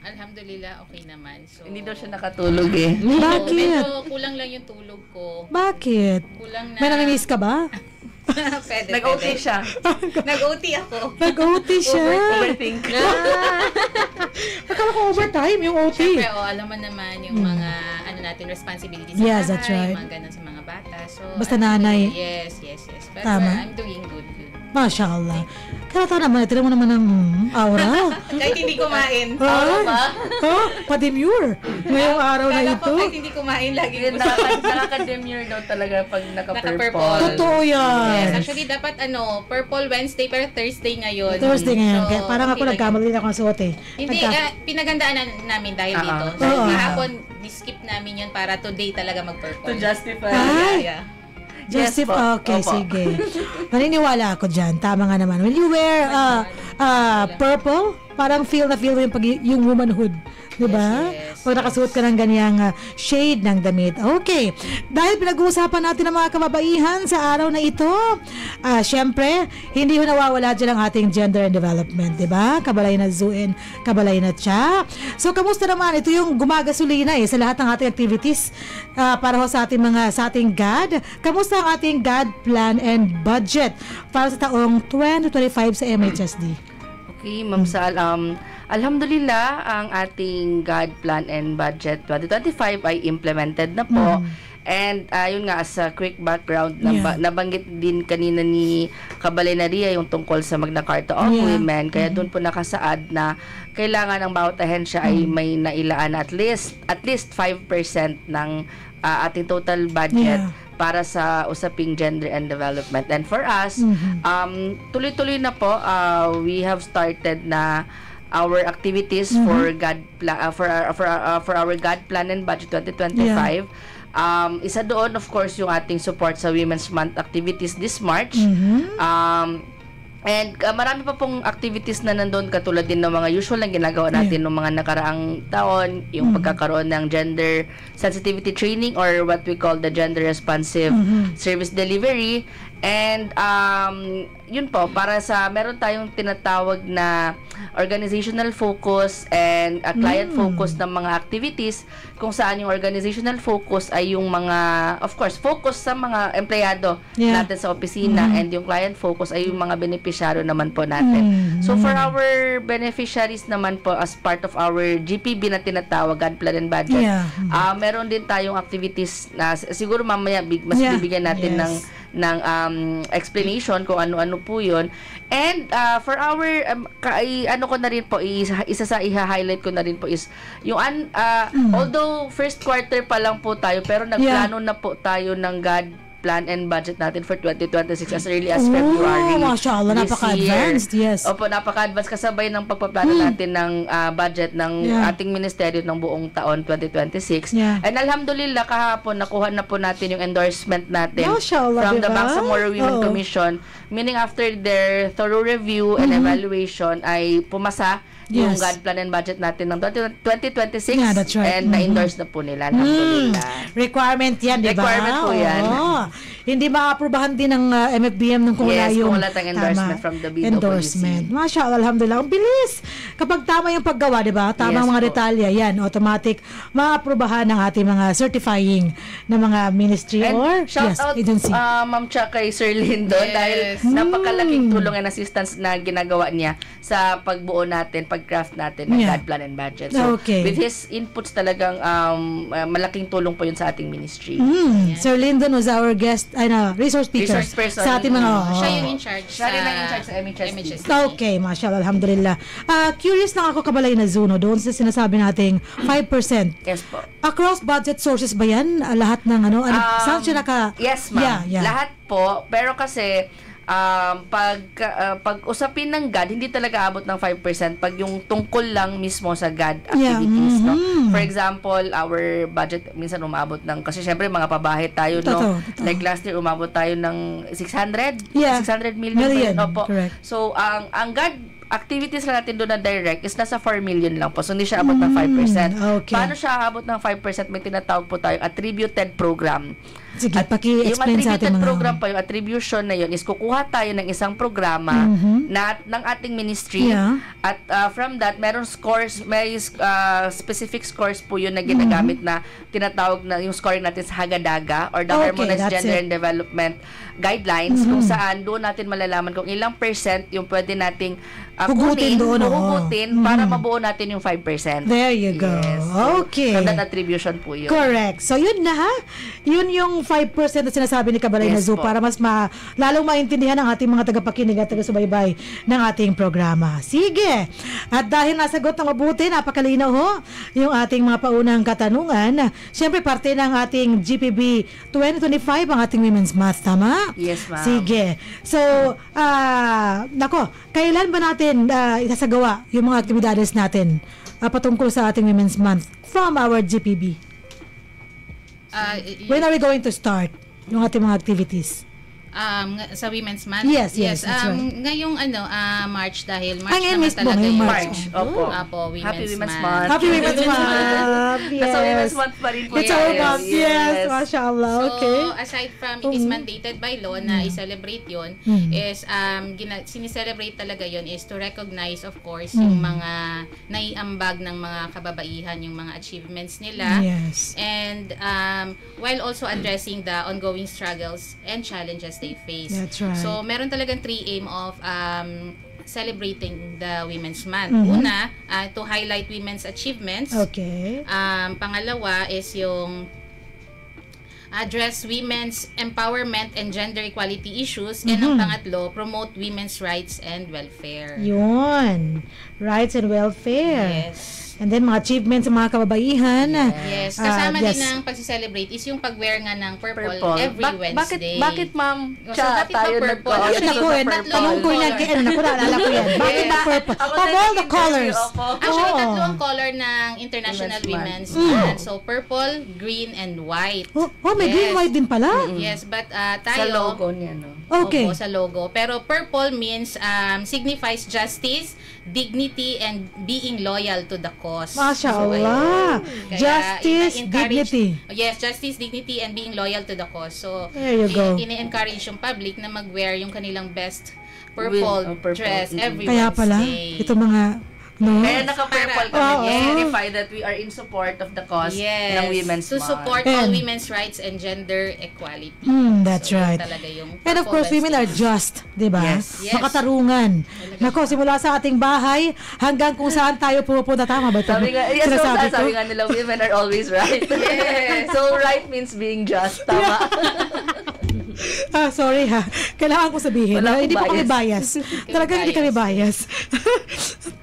Alhamdulillah, okay naman. So, hindi daw siya nakatulog eh. Bakit? Medyo kulang lang yung tulog ko. Bakit? Kulang na. May namimiss ka ba? Pwede. Nag-OT siya. Nag-OT ako. Nag-OT siya. Overthink. Akala ko overtime yung OT. Siyempre, alam mo naman yung mga natin responsibilities sa Yes, bahay, that's right. mga ganun sa mga bata. So, Basta nanay. Yes. But Tama. I'm doing good. Masya Allah. Kaya naman, tira mo naman ng aura. Kahit hindi kumain. Pa-demure. Ngayong araw na ito. Kahit hindi kumain, lagi ko Nakaka-demure daw talaga pag naka-purple. Totoo yan. Yes, actually dapat Purple Wednesday pero Thursday ngayon. Thursday ngayon. So, Kaya parang ako nagkamali ako ng suot eh. Hindi, pinagandaan namin dahil dito. So, kahapon, skip namin yun para today talaga mag-purple. To justify. Yeah. Joseph, Yes, okay, Opo. sige. Naniniwala ako dyan. Tama nga naman. When you wear purple, parang feel mo yung womanhood. Diba? Yes. Pag nakasuot ka ng ganyang shade ng damit. Okay. Dahil pinag-uusapan natin ang mga kababaihan sa araw na ito, syempre, hindi ho nawawala dyan ang ating gender and development. Diba? Kabalay na Zuin, kabalay na Cha. So, kamusta naman? Ito yung gumagasolina sa lahat ng ating activities para ho sa ating GAD. Kamusta ang ating GAD plan and budget para sa taong 2025 sa MHSD? Okay, Ma'am Sal, alhamdulillah, ang ating GAD plan and budget 2025 ay implemented na po. And yun nga, as a quick background, nabanggit din kanina ni Kabalinaria yung tungkol sa Magna Carta of Women. Kaya doon po nakasaad na kailangan ng bawat ahensya ay may nailaan at least 5% ng ating total budget para sa usaping gender and development. And for us, tuloy-tuloy na po, we have started na our activities for GAD for our GAD plan and budget 2025. Isa doon, of course, yung ating support sa Women's Month activities this March. And marami pa pong activities na nandun, katulad din ng mga usual na ginagawa natin ng mga nakaraang taon, yung pagkakaroon ng gender sensitivity training or what we call the gender responsive service delivery. And yun po, para sa meron tayong tinatawag na organizational focus and client focus ng mga activities, kung saan yung organizational focus ay yung mga, of course, focus sa mga empleyado natin sa opisina, and yung client focus ay yung mga beneficiaryo naman po natin. So for our beneficiaries naman po, as part of our GPB na tinatawag, GAD plan and budget, meron din tayong activities na siguro mamaya mas bibigyan natin ng explanation kung ano-ano po yun. And for our ano ko na rin po, isa sa i-highlight ko na rin po is yung although first quarter pa lang po tayo, pero nagplano na po tayo ng GAD plan and budget natin for 2026 as early as February. Mashallah, napaka-advanced. Yes. Opo, napaka-advanced, kasabay ng pagpaplano natin ng budget ng ating ministeryo ng buong taon 2026. And alhamdulillah, kahapon nakuha na po natin yung endorsement natin from the Bangsamoro Women Commission, meaning after their thorough review and evaluation ay pumasa yung GAD plan and budget natin ng 2026, that's right. and na-endorse na po nila, alhamdulillah. Requirement yan, di ba? Requirement po yan. Hindi ma-aprobahan din ng MFBM ng kung wala yung kung wala tayong endorsement from the BWC. endorsement. Mashallah, alhamdulillah. Ang bilis. Kapag tama yung paggawa, di ba? Tama ang mga detalya, yan, automatic ma-aprobahan ng ating mga certifying na mga ministry or shout out, agency. Ma'am Cha, kay Sir Lindo, dahil napakalaking tulong and assistance na ginagawa niya sa pagbuo natin, pag-craft natin ng Yeah. God plan and budget. So, Okay. with his inputs talagang malaking tulong po yun sa ating ministry. Sir Lyndon was our guest, resource speaker Resource person. sa ating mga... Siya yung in charge Siya rin ang in charge sa MHST. Okay, mashallah, alhamdulillah. Curious lang ako, Kabalay na Zuno, doon sa sinasabi nating 5%. Yes po. Across budget sources ba yan? Lahat ng saan siya Yes, ma'am. Yeah. Lahat po. Pero kasi, pag usapin ng God, hindi talaga abot ng 5% pag yung tungkol lang mismo sa God activities. No? For example, our budget minsan umabot ng, kasi syempre mga pabahay tayo, no? Totoo. Like last year, umabot tayo ng 600? Yeah. 600 million. Opo. Correct. So, ang God activities lang natin doon na direct is nasa 4 million lang po. So, hindi siya abot ng 5%. Okay. Paano siya abot ng 5%? May tinatawag po tayong attributed program. Sige, Yung paki-explain sa ating attributed mga... program pa, yung attribution na yun is kukuha tayo ng isang programa ng ating ministry. Yeah. At from that, meron scores, may specific scores po yun na ginagamit na tinatawag na yung scoring natin sa Hagadaga or the Okay, Harmonized that's Gender it. and Development Guidelines, kung saan doon natin malalaman kung ilang percent yung pwede nating Hugutin doon, hugutin para mabuo natin yung 5%. There you go. Yes. So, Okay. from that attribution po yun. Correct. So, yun na ha. Yun yung 5% na sinasabi ni Kabalay Yes na Zoo po. para mas lalong maintindihan ng ating mga tagapakinig at taga-subaybay ng ating programa. Sige. At dahil nasagot ng mabuti, napakalinaw ho, yung ating mga paunang katanungan. Siyempre, parte ng ating GPB 2025 ang ating Women's Month. Tama? Yes, ma'am. Sige. So, kailan ba natin isasagawa yung mga aktibidades natin patungkol sa ating Women's Month from our GPB? When are we going to start yung ating mga activities? Sa Women's Month? Yes, that's right. Ngayong March, dahil March Ngayon naman mismo, talaga ngayong yung March. Opo. Women's Women's Month. Month. Happy Women's Month! Yes. Nasa Women's Month pa rin po It's yan. our month. Yes. Mashallah. Okay. So, aside from it is mandated by law na i-celebrate yun, is sinicelebrate talaga yun is to recognize, of course, yung mga naiambag ng mga kababaihan, yung mga achievements nila. Yes. And while also addressing the ongoing struggles and challenges they face. That's right. So, meron talagang three aim of celebrating the Women's Month. Una, to highlight women's achievements. Okay. Pangalawa is yung address women's empowerment and gender equality issues. And ang pangatlo, promote women's rights and welfare. Yun. Rights and welfare. Yes. And then, mga achievements sa mga kababaihan. Yes. Kasama yes. din ng pag-celebrate is yung pag-wear nga ng purple, Purple. every Wednesday. Bakit ma'am? So, bakit ba purple? Actually, Actually, tanong ko yan kay naalala ko yan. Bakit na purple? Of all the colors. Actually, Oo. tatlo ang color ng International Women's Women's Month. So, purple, green, and white. May green, white din pala. Yes, but Sa tayo... logo niya, no? Okay. Opo, sa logo. Pero purple means signifies justice, dignity, and being loyal to the cause. Mashallah. Kaya Justice, ina-encourage- dignity. Yes, justice, dignity, and being loyal to the cause. So, There you go. ine-encourage yung public na mag-wear yung kanilang best purple, Purple. dress every Kaya pala, Wednesday. ito mga... No? Kaya naka-purple kami. Oo. To signify that we are in support of the cause ng Women's to Month. support all And- women's rights and gender equality. That's So, yun right. talaga yung And of course, purple women are vestige. just, di ba? Yes. Yes. Makatarungan. Nako, simula sa ating bahay hanggang kung saan tayo pupunta. Tama ba ito? Sabi nga, yes, so, Sinasabi ko? sabi nga nila, women are always right. Yes. So, right means being just. Tama. Sorry ha. Kailangan ko sabihin. Wala akong Hindi po kami bias. bias. Talaga hindi kami bias.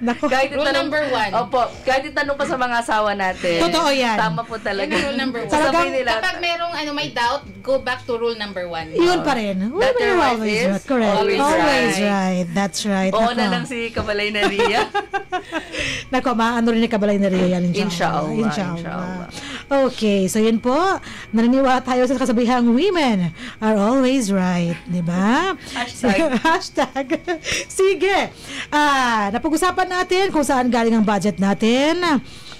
Nako. Kahit Rule itanong- number 1. Opo, kahit itanong pa sa mga asawa natin. Totoo yan. Tama po talaga. Yan ang rule number 1. Talagang- Sabihin nila, Kapag merong may doubt, go back to rule number 1. Yun pa rin. That your wife always is right. Correct. always Always right. right. That's right. oo Nako. na lang si Kabalay na Ria. Nako, maano rin ni Kabalay na rin yan. Inshallah. Inshallah. Okay, so yun po. Naniniwala tayo sa kasabihang women are always right. Diba? Hashtag. Hashtag. Sige. Napag-usapan natin kung saan galing ang budget natin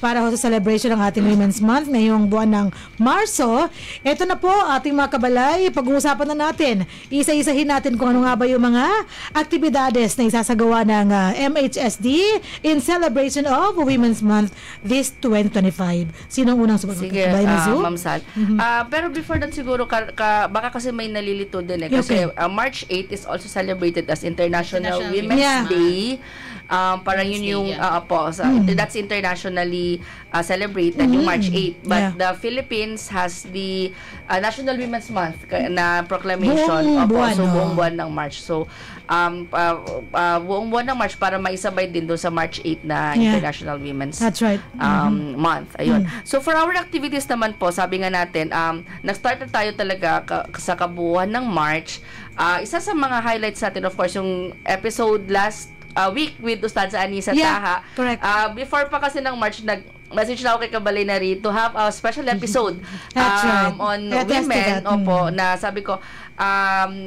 para ho sa celebration ng ating Women's Month ngayong buwan ng Marso. Ito na po ating mga kabalay, pag-uusapan na natin, isa-isahin natin kung ano nga ba yung mga aktibidades na isasagawa ng MHSD in celebration of Women's Month this 2025. Sino ang unang sumagot? Sige, Ma'am Sal. Pero before that siguro, baka kasi may nalilito din kasi March 8 is also celebrated as International Women's Day. Parang yun yung that's internationally celebrated yung March 8, but the Philippines has the National Women's Month na proclamation buong buwan ng March. So buong buwan ng March para maisabay din doon sa March 8 na International Women's Month. Ayun. So for our activities naman po, sabi nga natin, nag-start na tayo talaga sa kabuuan ng March. Isa sa mga highlights natin, of course, yung episode last week with Ustadza Anisa Taha. Correct. Before pa kasi ng March, nag-message na ako kay Kabalinari to have a special episode on women. Opo, na sabi ko,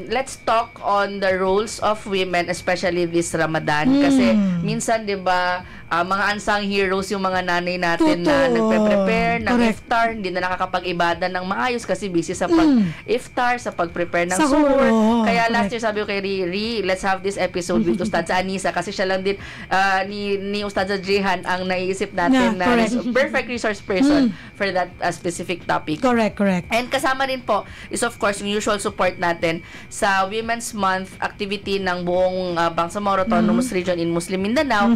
let's talk on the roles of women, especially this Ramadan. Kasi minsan, di ba, mga unsung heroes yung mga nanay natin na nagpe-prepare ng iftar, hindi na nakakapag-ibada ng maayos kasi busy sa pag-iftar, sa pag-prepare ng suhoor. Kaya last year sabi ko kay Riri, let's have this episode with Ustadza Anisa kasi siya lang din ni Ustadza Jihan ang naiisip natin na perfect resource person for that specific topic. Correct. And kasama rin po is of course yung usual support natin sa Women's Month activity ng buong Bangsamoro Autonomous Region in Muslim Mindanao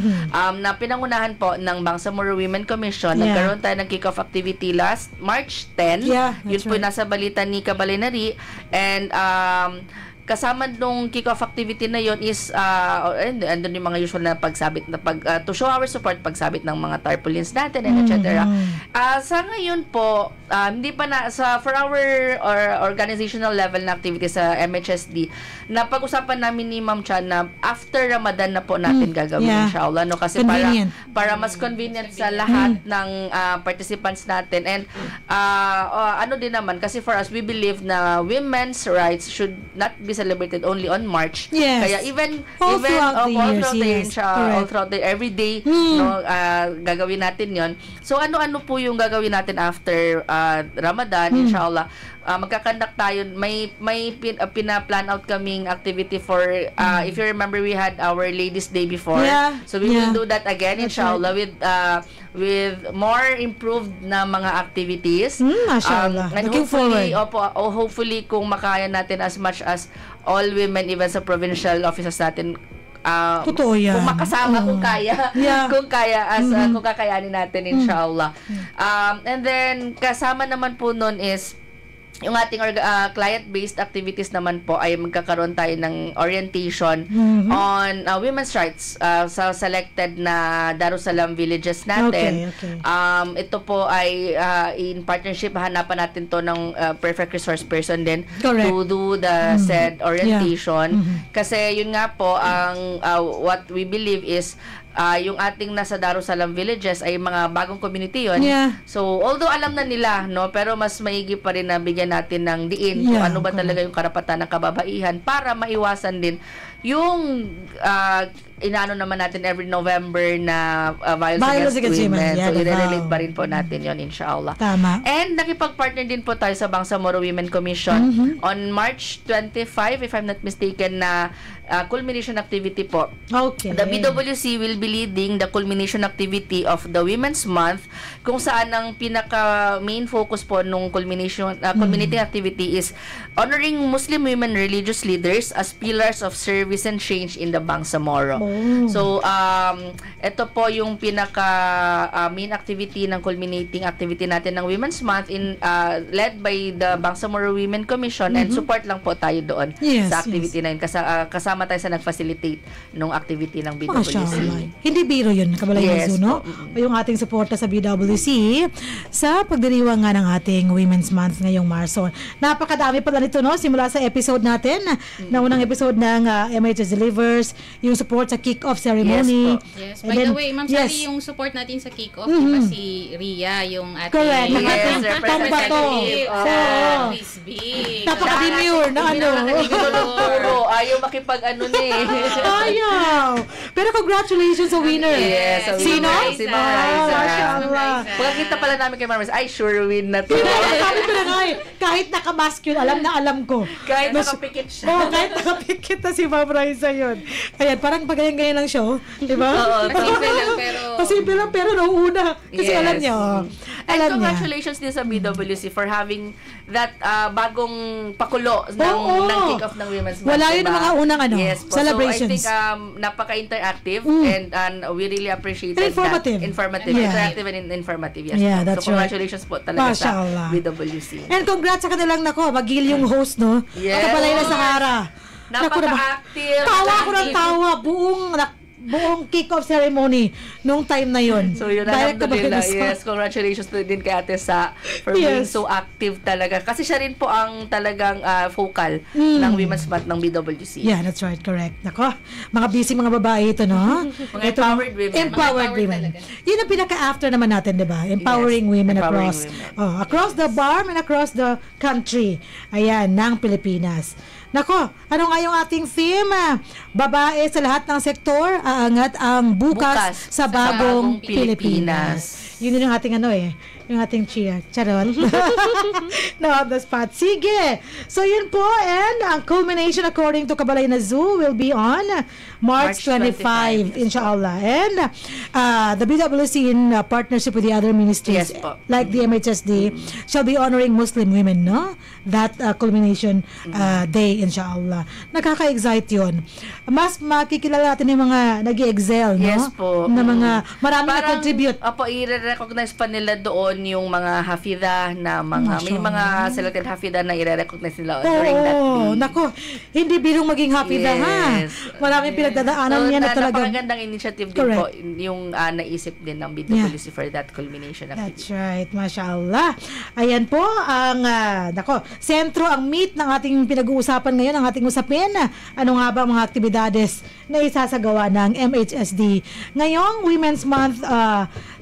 na pinangunahan po ng Bangsamoro Women Commission. Nagkaroon tayo ng kick-off activity last March 10. Yun po nasa balita ni Kabalinari. And kasama nung kick-off activity na yon is andun yung mga usual na pagsabit na to show our support, pagsabit ng mga tarpaulins natin and etc. Sa ngayon po, hindi pa na for our organizational level na activity sa MHSD, na pag-usapan namin ni Ma'am Chan na after Ramadan na po natin gagawin inshallah, no, kasi para mas convenient sa lahat ng participants natin. And ano din naman, kasi for us, we believe na women's rights should not be celebrated only on March. Kaya even all throughout the year, all throughout the every day, no, gagawin natin 'yon. So ano po yung gagawin natin after Ramadan, inshallah. Magkakandak tayo, may pina-plan out kaming activity for if you remember, we had our Ladies Day before. So we will do that again inshallah with more improved na mga activities. Mashallah. And Looking forward. Hopefully kung makaya natin as much as all women, even sa provincial offices natin, totoo yan. Kung makasama, kung kaya, kung kakayanin natin inshallah. And then kasama naman po nun is yung ating client-based activities naman po ay magkakaroon tayo ng orientation on women's rights sa selected na Darussalam villages natin. Ito po ay in partnership, hanapan natin to ng perfect resource person din to do the said orientation. Kasi yun nga po, ang what we believe is yung ating nasa Darussalam villages ay mga bagong community yun. So, although alam na nila, no, pero mas maigi pa rin na bigyan natin ng diin kung ano ba talaga yung karapatan ng kababaihan para maiwasan din yung inaano naman natin every November na violence against women. So, i-relate pa rin po natin yon inshallah. Tama. And nakipag-partner din po tayo sa Bangsamoro Women Commission on March 25, if I'm not mistaken, na culmination activity po. The BWC will be leading the culmination activity of the Women's Month, kung saan ang pinaka main focus po nung culminating activity is honoring Muslim women religious leaders as pillars of service and change in the Bangsamoro. So ito po yung pinaka main activity ng culminating activity natin ng Women's Month led by the Bangsamoro Women Commission, and support lang po tayo doon sa activity na yun. Kasama tayo sa nag-facilitate nung activity ng BWC. Hindi biro yun, Kabalay Mazu, no? Yung ating suporta sa BWC sa pagdiriwang nga ng ating Women's Month ngayong Marso. Napakadami pala nito, no? Simula sa episode natin, na unang episode ng MHS Delivers, yung support sa kick-off ceremony. Yes. By the way, Ma'am Sally, yung support natin sa kick-off, diba si Ria, yung ating representative sa Frisbee. Napaka-demure na ano. ayaw makipag-ano na eh. Ayaw. Pero congratulations sa winner. Yes. So Sino? Si Ma'am Riza. Mashallah. Pagkakita pala namin kay Ma'am Riza, ay sure win na to. Sabi ko na nga eh, kahit nakamask yun, alam ko. Kahit nakapikit siya. Oo, kahit nakapikit na si Ma'am Riza yun. Ayan, parang pagayan-gayan lang siya, di ba? Oo. Pasimple lang pero nauuna. Kasi Yes. alam niya, And alam niya. congratulations din sa BWC for having that bagong pakulo ng Oo. kick-off ng Women's Month. Wala yun ang mga unang Yes po. celebrations. So I think napaka-interactive and we really appreciate And informative. that. Informative. Yeah. Interactive and informative. Yes Yeah, po. that's So congratulations po talaga Mashallah. sa BWC. And congrats sa kanilang Magil yung host, no? Yes. Kabalay na Sahara. Napaka-active. Tawa ko ng tawa. Buong kick-off ceremony nung time na yun. So yun, Direct alhamdulillah. Kabalay na Yes, congratulations din kay Ate Sa for being so active talaga. Kasi siya rin po ang talagang focal ng Women's Month ng BWC. Yeah, that's right. Correct. Nako, mga busy mga babae ito, no? Mga empowered women. Empowered women. Yun ang pinaka-after naman natin, di ba? Empowering women across across the BARM and across the country. Ayan, ng Pilipinas. Nako, ano nga yung ating theme? Babae sa lahat ng sektor, aangat ang bukas sa bagong Pilipinas. Yun yung ating yung ating cheer. Charot. No, on the spot. Sige. So, yun po. And ang culmination according to Kabalay na Zoo will be on March 25, inshallah. And the BWC in partnership with the other ministries, like the MHSD, shall be honoring Muslim women, no? That culmination day, inshallah. Nakaka-excite yun. Mas makikilala natin yung mga nag-i-excel, no? Yes po. Na mga marami na-contribute. Opo, i-recognize pa nila doon yung mga hafida na may mga selected hafida na i-recognize nila during that day. Nako, hindi birong maging hafida, ha? Maraming pinagdadaanan niya na talagang. Napakagandang initiative din po yung naisip din ng BWC for that culmination activity. That's right, mashallah. Ayan po ang sentro ang meat ng ating pinag-uusapan ngayon, ang ating usapin. Ano nga ba ang mga aktibidades na isasagawa ng MHSD ngayong Women's Month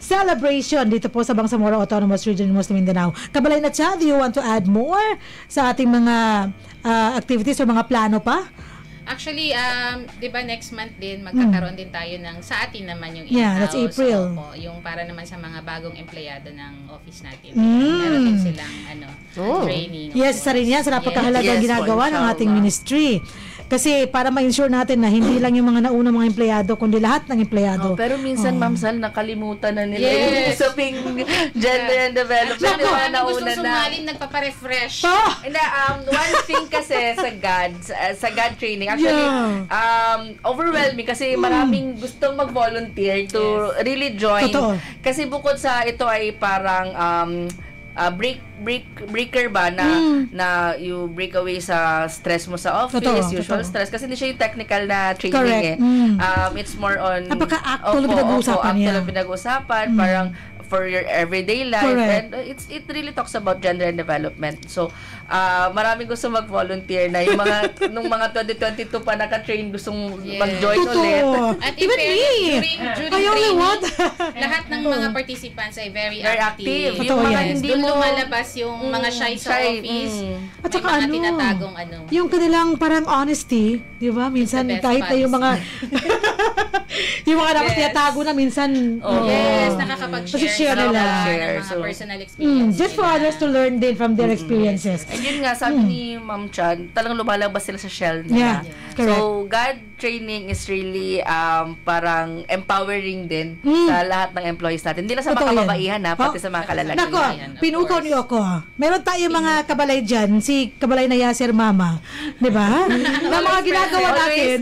celebration dito po sa Bangsamoro Autonomous Region Muslim Mindanao. Kabalay na siya, do you want to add more sa ating mga activities o mga plano pa? Actually, di ba next month din, magkakaroon din tayo ng sa atin naman yung in-house. Yeah, that's April. So, yung para naman sa mga bagong empleyado ng office natin. Meron din silang training. Yes, sa rin yan. Sa napakahalagang ginagawa ng ating ministry. Kasi para ma-ensure natin na hindi lang yung mga nauna mga empleyado, kundi lahat ng empleyado. Pero minsan, Ma'am Sal, nakalimutan na nila yung usaping gender and development. Kung gusto sumalin, nagpaparefresh. One thing kasi sa GAD training, actually, overwhelming kasi maraming gustong mag-volunteer to really join. Totoo. Kasi bukod sa ito ay parang breaker ba na you break away sa stress mo sa office, usual stress kasi hindi siya yung technical na training. It's more on napaka-actual na pinag-uusapan, parang for your everyday life. And it really talks about gender and development. So maraming gusto mag-volunteer na yung mga nung mga 2022 pa naka-train gustong mag-join ulit. At even during training, lahat ng mga participants ay very active. Yung mga hindi doon mo lumalabas yung mga shy sa office. At saka mga tinatagong yung kanilang parang honesty, di ba? Minsan kahit na yung mga yung mga dapat tinatago na minsan nakakapag-share nila ng mga personal experiences. Just for others to learn din from their experiences. And yun nga, sabi ni Ma'am Chan, talagang lumalabas sila sa shell nila. So, God training is really parang empowering din sa lahat ng employees natin. Hindi lang sa mga kababaihan pati sa mga kalalakihan. Nako, pinukaw niyo ako. Meron tayo mga kabalay dyan, si Kabalay na Yasser Mama. Di ba? Na mga ginagawa natin.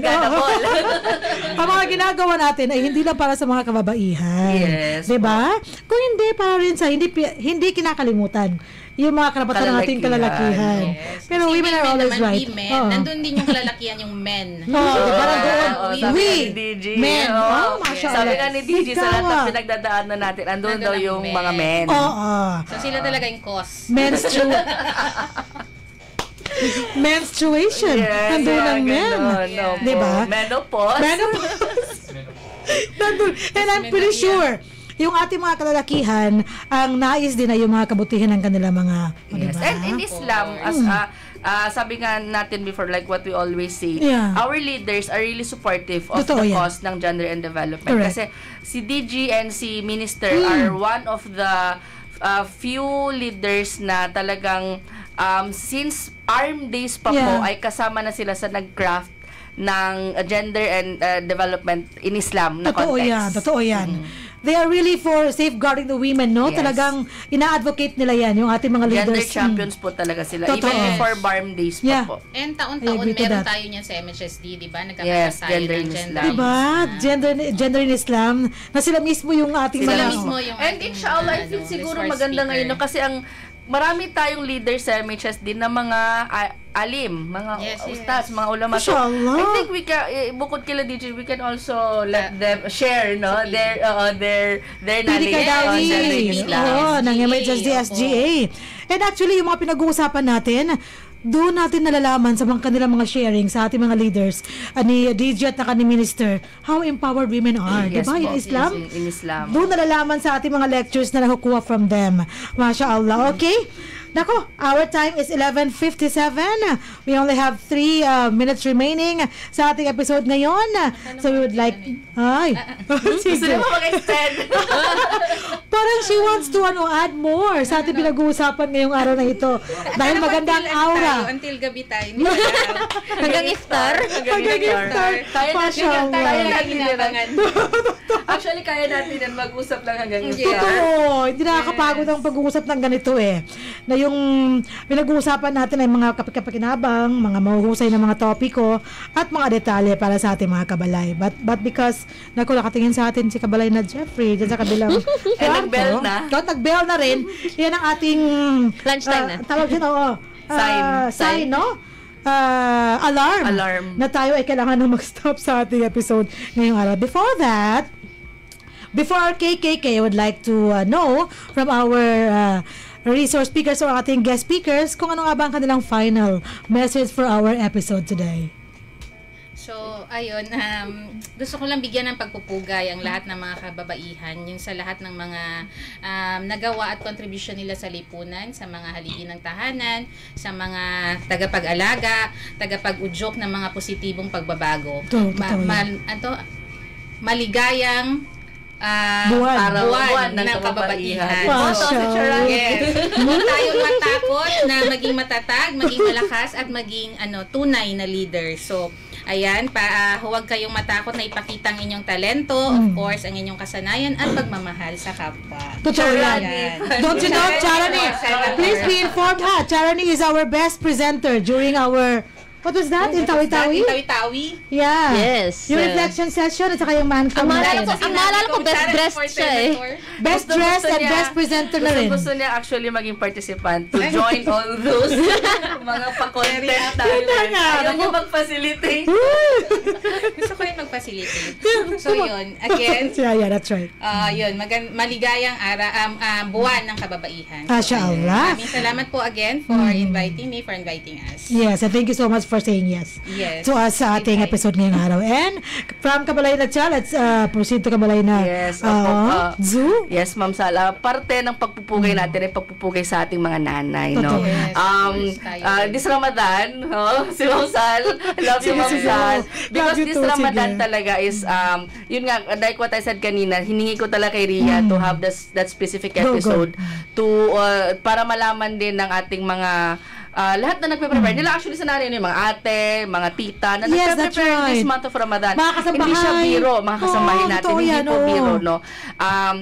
Ang mga ginagawa natin ay hindi lang para sa mga kababaihan. Yes. Di ba? Kung hindi, para rin sa hindi kinakalimutan yung mga karapatan ng ating kalalakihan. Yes. Pero women are always right. Nandun din yung kalalakihan, yung men. Parang doon, we, men. Sabi nga ni DJ, sa lahat ng pinagdadaanan natin, andun daw yung mga men. So sila talaga yung cause. Menstruation. Nandun ang men. Diba? Menopause. Nandun. And I'm pretty sure yung ating mga kalalakihan ang nais din ay yung mga kabutihan ng kanila mga yes. diba? And in Islam, as sabi nga natin before, like what we always say, our leaders are really supportive of Totoo the yan. cause ng gender and development. Correct. Kasi si DG and si Minister are one of the few leaders na talagang since ARM days pa po ay kasama na sila sa nag-craft ng gender and development in Islam na context. Totoo yan. They are really for safeguarding the women, no? Yes. Talagang ina-advocate nila yan, yung ating mga leaders. Gender champions po talaga sila. Totoo. Even before BARM days pa po. And I taon-taon agree to meron that. tayo niyan sa MHSD, di ba? Yes, Nagkakaroon tayo gender ng in gender. Islam. Diba? Gender in Islam, na sila mismo yung ating Sila mga... mismo yung And ating, inshallah, I feel siguro resource maganda speaker. ngayon, no? Kasi ang marami tayong leaders sa MHSD na mga alim, mga ustads, mga ulama. So, Mashallah. I think we can, bukod kila DJ, we can also let them share, no? Their knowledge on gender in Islam. Oo, ng MHSD SGA. And actually, yung mga pinag-uusapan natin, doon natin nalalaman sa mga kanilang mga sharing sa ating mga leaders, ni DJ at ni Minister, how empowered women are. Yes, diba? po. In Islam? In Islam. Doon nalalaman sa ating mga lectures na nakukuha from them. MashaAllah. Okay? Nako, our time is 11:57. We only have 3 minutes remaining sa ating episode ngayon. So we would like... Ay! Gusto niyo mag-extend? Parang she wants to add more sa ating pinag-uusapan ngayong araw na ito. Dahil magandang aura. Until gabi tayo. Hanggang iftar. Hanggang iftar. Kaya Mashallah. natin yan. Actually, kaya natin yan mag-usap lang hanggang iftar. Totoo. Hindi nakakapagod ang pag-uusap ng ganito na yung pinag-uusapan natin ay mga kapit-kapakinabang, mga mahuhusay na mga topiko, at mga detalye para sa ating mga kabalay. But because, nakatingin sa atin si kabalay na Jeffrey, dyan sa kabilang nag-bell na. Nag-bell na rin. Yan ang ating Lunchtime na. Tawag dyan, sign, no? Alarm. Na tayo ay kailangan na mag-stop sa ating episode ngayong araw. Before KKK, I would like to know from our resource speakers or ating guest speakers kung ano nga ba ang kanilang final message for our episode today. So, ayun, gusto ko lang bigyan ng pagpupugay ang lahat ng mga kababaihan, yung sa lahat ng mga nagawa at contribution nila sa lipunan, sa mga haligi ng tahanan, sa mga tagapag-alaga, tagapag-udyok ng mga positibong pagbabago. Maligayang buwan ng kababaihan. Yes. Huwag tayong matakot na maging matatag, maging malakas, at maging tunay na leader. So, ayan, huwag kayong matakot na ipakita ang inyong talento, of course, ang inyong kasanayan at pagmamahal sa kapwa. Totoo yan. Don't you know, Charani? Please be informed ha. Charani is our best presenter during our... What was that? In Tawi-Tawi? Tawi-Tawi? Yeah. Yes. Yung reflection session at saka yung man Ang maalala ko, best dressed siya Best dressed and best presenter na rin. Gusto niya actually maging participant to join all those mga pa-content natin. Ayaw niya mag-facilitate. Gusto ko rin mag-facilitate. So yun, again. Yeah, that's right. Yun, maligayang buwan ng kababaihan. Mashallah. Maraming salamat po again for inviting me, for inviting us. Yes, and thank you so much for saying yes to us sa ating episode ngayong araw. And from Kabalay na Cha, let's proceed to Kabalay na Zoo. Yes, Ma'am Sal. Parte ng pagpupugay natin ay pagpupugay sa ating mga nanay. No? This Ramadan, si Ma'am Sal, love you, Ma'am Sal. Because this Ramadan talaga is, yun nga, like what I said kanina, hiningi ko talaga kay Ria to have that specific episode para malaman din ng ating mga lahat na nagpe-prepare. Nila actually sa nanay yung mga ate, mga tita na nagpe-prepare this month of Ramadan. Hindi siya biro, mga kasamahin natin. Hindi po biro, no?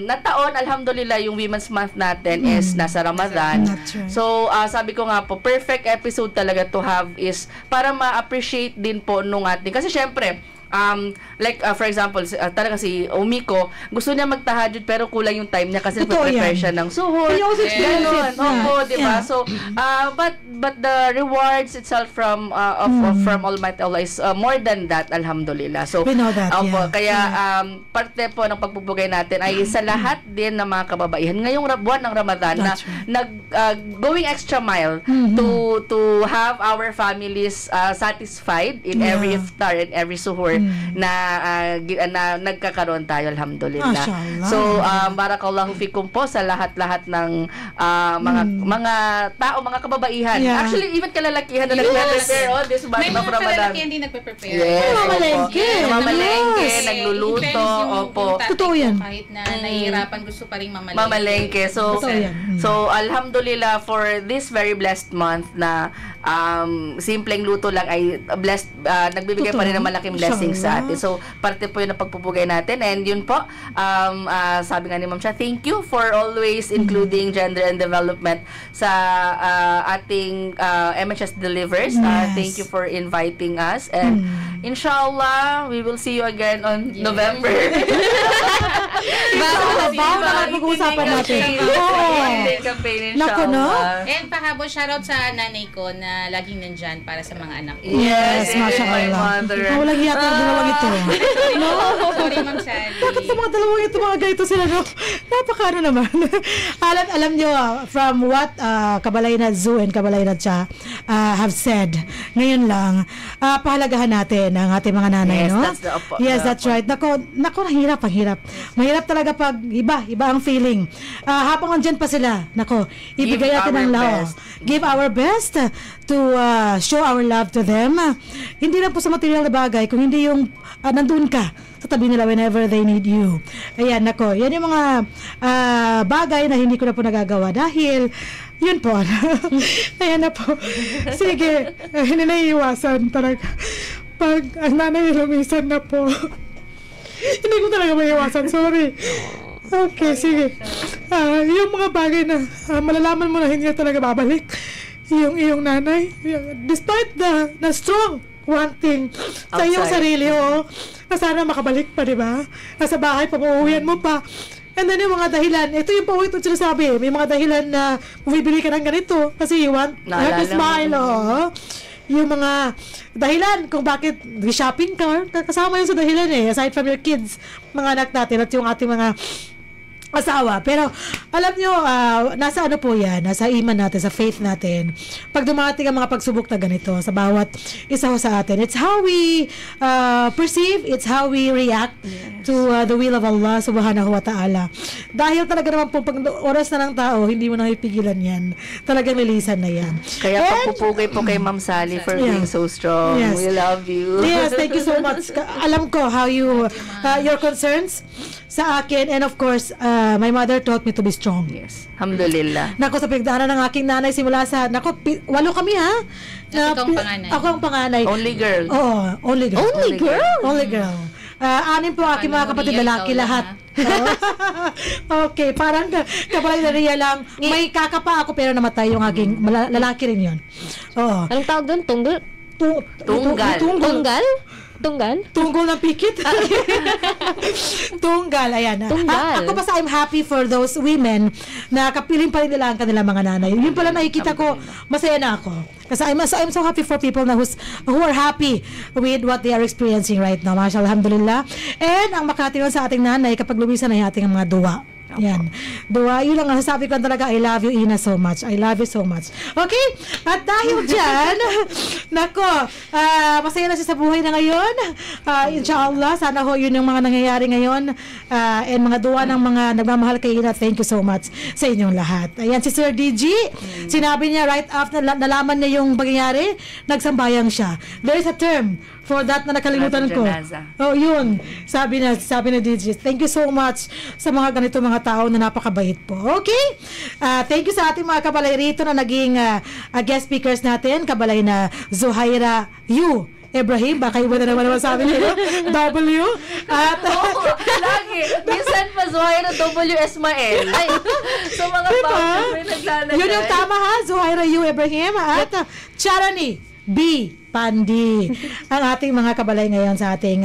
Na taon, alhamdulillah, yung Women's Month natin is nasa Ramadan. So, sabi ko nga po, perfect episode talaga to have is para ma-appreciate din po nung ating. Kasi syempre, like for example, talaga si Umiko, gusto niya magtahajud pero kulang yung time niya kasi prepare siya ng suhur. Ganun. Opo, di ba? So, but the rewards itself from Almighty Allah is more than that, alhamdulillah. So, we know that, kaya parte po ng pagpupugay natin ay sa lahat din ng mga kababaihan ngayong buwan ng Ramadan na going extra mile to have our families satisfied in every iftar and every suhur na nagkakaroon tayo, alhamdulillah. Mashallah. So, barakallahu fikum po sa lahat-lahat ng mga tao, mga kababaihan. Yeah. Actually, even kalalakihan na nagpe-prepare this May month of mga Ramadan. kalalakihan din nagpe-prepare. Yes. Namamalengke. Namamalengke, Yes. nagluluto. Opo. Totoo yan. Kahit na nahihirapan, gusto pa rin mamalengke. Mamalengke. So, Totoo yan. so alhamdulillah for this very blessed month na simpleng luto lang ay blessed, nagbibigay pa rin ng malaking blessings sa atin. So, parte po yun ng pagpupugay natin. And yun po, sabi nga ni Ma'am Cha, thank you for always including gender and development sa ating MHS Delivers. Yes. Thank you for inviting us. And inshallah, we will see you again on November. Bago na pag-uusapan natin. Campaign, Naku, no? inshallah. And pahabol, shoutout sa nanay ko na laging nandyan para sa mga anak ko. Yes, my mashallah. mother. Walang hiya tayo dalawang ito. No? Sorry, Ma'am Sally. Sa mga dalawang ito, mga ganito sila, no? Napakano naman. alam nyo, from what Kabalayna Zoo and Kabalayna Cha have said, ngayon lang, pahalagahan natin ang ating mga nanay, Yes, no? that's Yes, that's right. Nako, ang hirap. Mahirap talaga pag iba ang feeling. Habang andyan pa sila, nako, ibigay Give natin our ang love. best. Give our best to show our love to them. Hindi lang po sa material na bagay, kung hindi yung nandun ka sa tabi nila whenever they need you. Ayan, nako, yan yung mga bagay na hindi ko na po nagagawa dahil yun po. Ayan na po. Sige, hindi naiiwasan talaga. Pag ang nanay lumisan na po, hindi ko talaga maiiwasan. Sorry. Okay, sige. Yung mga bagay na malalaman mo na hindi na talaga babalik. Yung iyong nanay, despite the strong wanting sa iyong sarili, na sana makabalik pa, di ba? Nasa bahay pa, mauuwihan mo pa. And then yung mga dahilan, ito yung pauwi ito sinasabi, may mga dahilan na bumibili ka ng ganito kasi you want to smile, yung mga dahilan kung bakit shopping ka, kasama yun sa dahilan aside from your kids, mga anak natin at yung ating mga asawa. Pero alam nyo, nasa ano po yan, nasa iman natin, sa faith natin. Pag dumating ang mga pagsubok na ganito sa bawat isa sa atin, it's how we perceive, it's how we react to the will of Allah subhanahu wa ta'ala. Dahil talaga naman po, pag oras na ng tao, hindi mo na ipigilan yan. Talagang lilisan na yan. Kaya pagpupugay po kay Ma'am Sally for being so strong. Yes. We love you. Yes, thank you so much. Alam ko how you, your concerns sa akin, and of course, my mother taught me to be strong. Yes. Alhamdulillah. Nako, sa pagdaanan ng aking nanay simula sa, 8 kami ha. Ikaw ang panganay. Ako ang panganay. Only girl. Oo, only girl. Only girl? Only girl. 6 po aking mga kapatid, lalaki lahat. Okay, parang kabalay na Ria lang. May kakapa ako pero namatay yung aking lalaki rin yun. Oo. Anong tawag doon? Tunggal? Tunggal. Tunggal? Tunggol ng pikit. Tunggal, ayan. Tunggal. Ako basta I'm happy for those women na kapiling pa rin nila ang kanilang mga nanay. Yun pala nakikita ko, masaya na ako. Kasi I'm so happy for people na who are happy with what they are experiencing right now. Mashallah, alhamdulillah. And ang makatulong sa ating nanay kapag lumisan na yung ating mga duwa. Yan. Dua, yun lang nasasabi ko talaga, I love you, Ina, so much. I love you so much. Okay? At dahil dyan, nako, masaya na siya sa buhay na ngayon. Inshallah, sana ho yun yung mga nangyayari ngayon. And mga dua ng mga nagmamahal kay Ina, thank you so much sa inyong lahat. Ayan, si Sir DG, sinabi niya right after nalaman niya yung pangyayari, nagsambayang siya. There is a term for that na nakalimutan ko. Oh, yun. Sabi na DG. Thank you so much sa mga ganito mga tao na napakabait po. Okay? Thank you sa ating mga kabalay rito na naging guest speakers natin. Kabalay na Zuhaira Yu Ibrahim, baka iba na naman sabi niyo, W. At lagi. Minsan pa Zuhaira W. Esmael. Ay, so mga pautas may naglalagay. Yun yung tama ha, Zuhaira Yu Ibrahim. At Charani B. Pandi. Ang ating mga kabalay ngayon sa ating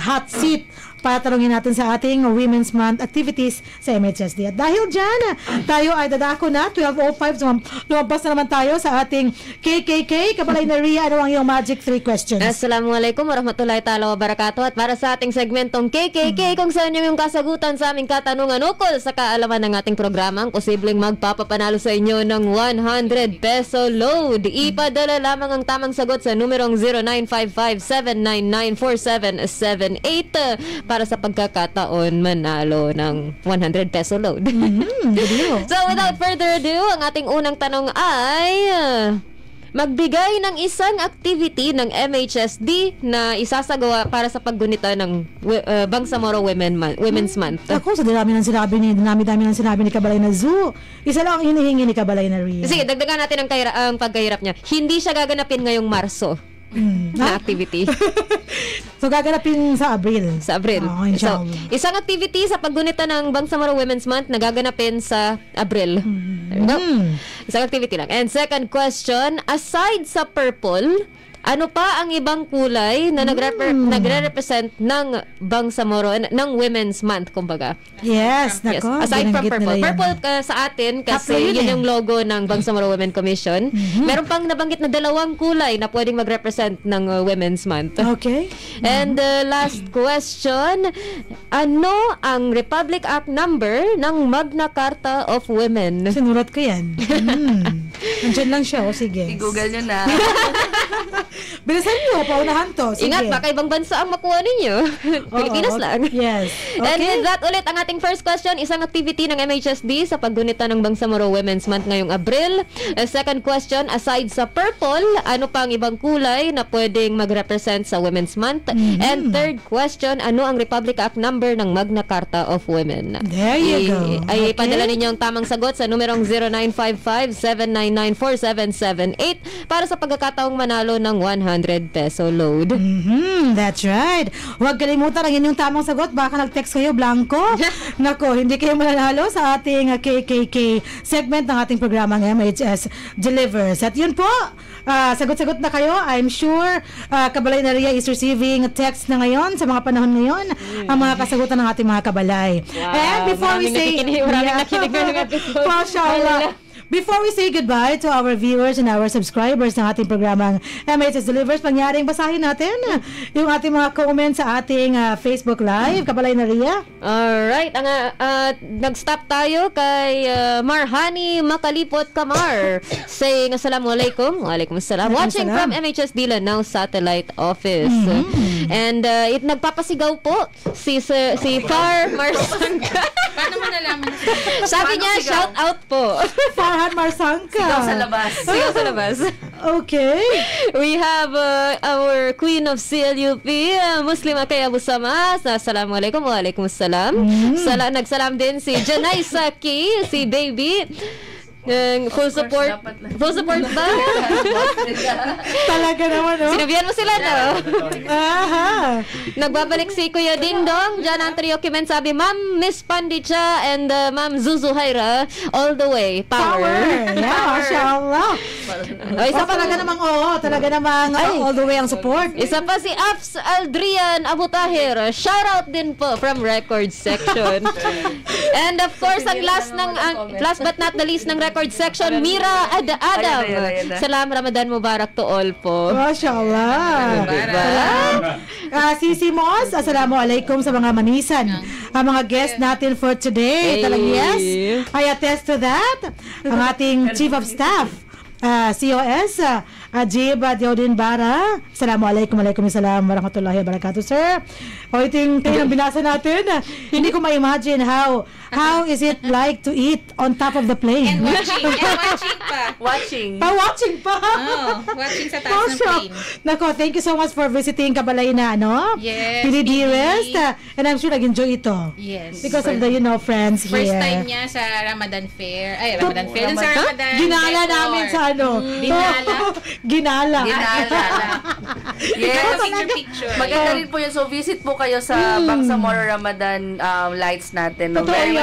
hot seat para tanungin natin sa ating Women's Month activities sa MHSD. At dahil dyan, tayo ay dadako na, 12:05, lumabas na naman tayo sa ating KKK. Kabalay na Ria, ano ang iyong magic 3 questions? Assalamualaikum warahmatullahi ta'ala wabarakatuh. At para sa ating segmentong KKK, kung saan yung kasagutan sa aming katanungan ukol sa kaalaman ng ating programa, ang posibleng magpapapanalo sa inyo ng 100 peso load. Ipadala lamang ang tamang sagot sagot sa numerong 0955-799-4778 para sa pagkakataon manalo ng 100 peso load. So without further ado, ang ating unang tanong ay magbigay ng isang activity ng MHSD na isasagawa para sa paggunita ng Bangsamoro Women's Month. Ako, sa dami ng sinabi ni Kabalay na Zoo, isa lang ang hinihingi ni Kabalay na Ria. Sige, dagdagan natin ang pagkahirap niya. Hindi siya gaganapin ngayong Marso na activity. So, gaganapin sa Abril. Sa Abril. So, isang activity sa paggunita ng Bangsamoro Women's Month na gaganapin sa Abril. There we go. Isang activity lang. And second question, aside sa purple, ano pa ang ibang kulay na nagre-represent ng Bangsamoro, ng Women's Month, kumbaga? Yes, nako. Aside from purple. Purple sa atin kasi yun yung logo ng Bangsamoro Women Commission. Meron pang nabanggit na 2 kulay na pwedeng mag-represent ng Women's Month. Okay. And the last question, ano ang Republic Act number ng Magna Carta of Women? Sinulat ko yan. Nandiyan lang siya. O sige. I-google nyo na. Bilisan nyo, paunahan to. Sige. Ingat, baka ibang bansa ang makuha ninyo. Pilipinas lang. Yes. Okay. And with that ulit, ang ating first question, isang activity ng MHSD sa paggunita ng Bangsamoro Women's Month ngayong Abril. Second question, aside sa purple, ano pa ang ibang kulay na pwedeng mag-represent sa Women's Month? And third question, ano ang Republic Act number ng Magna Carta of Women? There you go. Ay padala ninyo ang tamang sagot sa numerong 0955-799-4778 para sa pagkakataong manalo ng 100 peso load. That's right. Huwag kalimutan ang inyong tamang sagot. Baka nag-text kayo, blanco. Nako, hindi kayo mananalo sa ating KKK segment ng ating programang MHS Delivers. At yun po, sagot-sagot na kayo. I'm sure Kabalay na Ria is receiving text na ngayon sa mga panahon ngayon ang mga kasagutan ng ating mga kabalay. Wow, and before we say before we say goodbye to our viewers and our subscribers ng ating programang MHS Delivers, mangyaring basahin natin yung ating mga comments sa ating Facebook Live. Kabalay na Ria. Alright. Nag-stop tayo kay Marhani Makalipot Kamar saying Assalamualaikum. Waalaikumsalam. Watching from MHS Lanao Satellite Office. And nagpapasigaw po si Far Marsangka. Paano mo nalaman? Sabi niya, shout out po. Farhan Marsangka. Sigaw sa labas. Sigaw sa labas. Okay. We have our Queen of CLUP, Muslima Kay Abu Sama. Assalamualaikum. Waalaikumsalam. Nagsalam din si Janay Saki, si Baby. Full support ba? Talaga naman, no? Sinabihan mo sila, no? Aha. Nagbabalik si Kuya Ding Dong. Diyan ang trio Kimen sabi, Ma'am Miss Pandicha and Ma'am Zuzu Haira, all the way. Power. Yeah, mashallah. Talaga namang all the way ang support. Isa pa si Afs Aldrian Abu Tahir. Shout out din po from record section. And of course, ang last but not the least ng record section, Mira Adam. Salam Ramadan Mubarak to all po. Mashallah. Sisi Moss, Assalamualaikum sa mga manisan. Ang mga guest natin for today. Talagang yes, I attest to that. Ang ating Chief of Staff, COS, Ajib Diodin Bara. Assalamualaikum warahmatullahi wabarakatuh, sir. O ito yung binasa natin. Hindi ko ma-imagine how is it like to eat on top of the plane. And watching pa. Watching pa. Watching sa taas ng plane. Nako, thank you so much for visiting Kabalay na, Yes. Pili Dearest. And I'm sure nag-enjoy ito. Yes. Because of the, friends here. First time niya sa Ramadan Fair. Ramadan Fair. Dun sa Ramadan. Ginala namin sa Ginala. Yes. Picture. Maganda rin po yun. So, visit po kayo sa Bangsamoro Ramadan lights natin. No? Very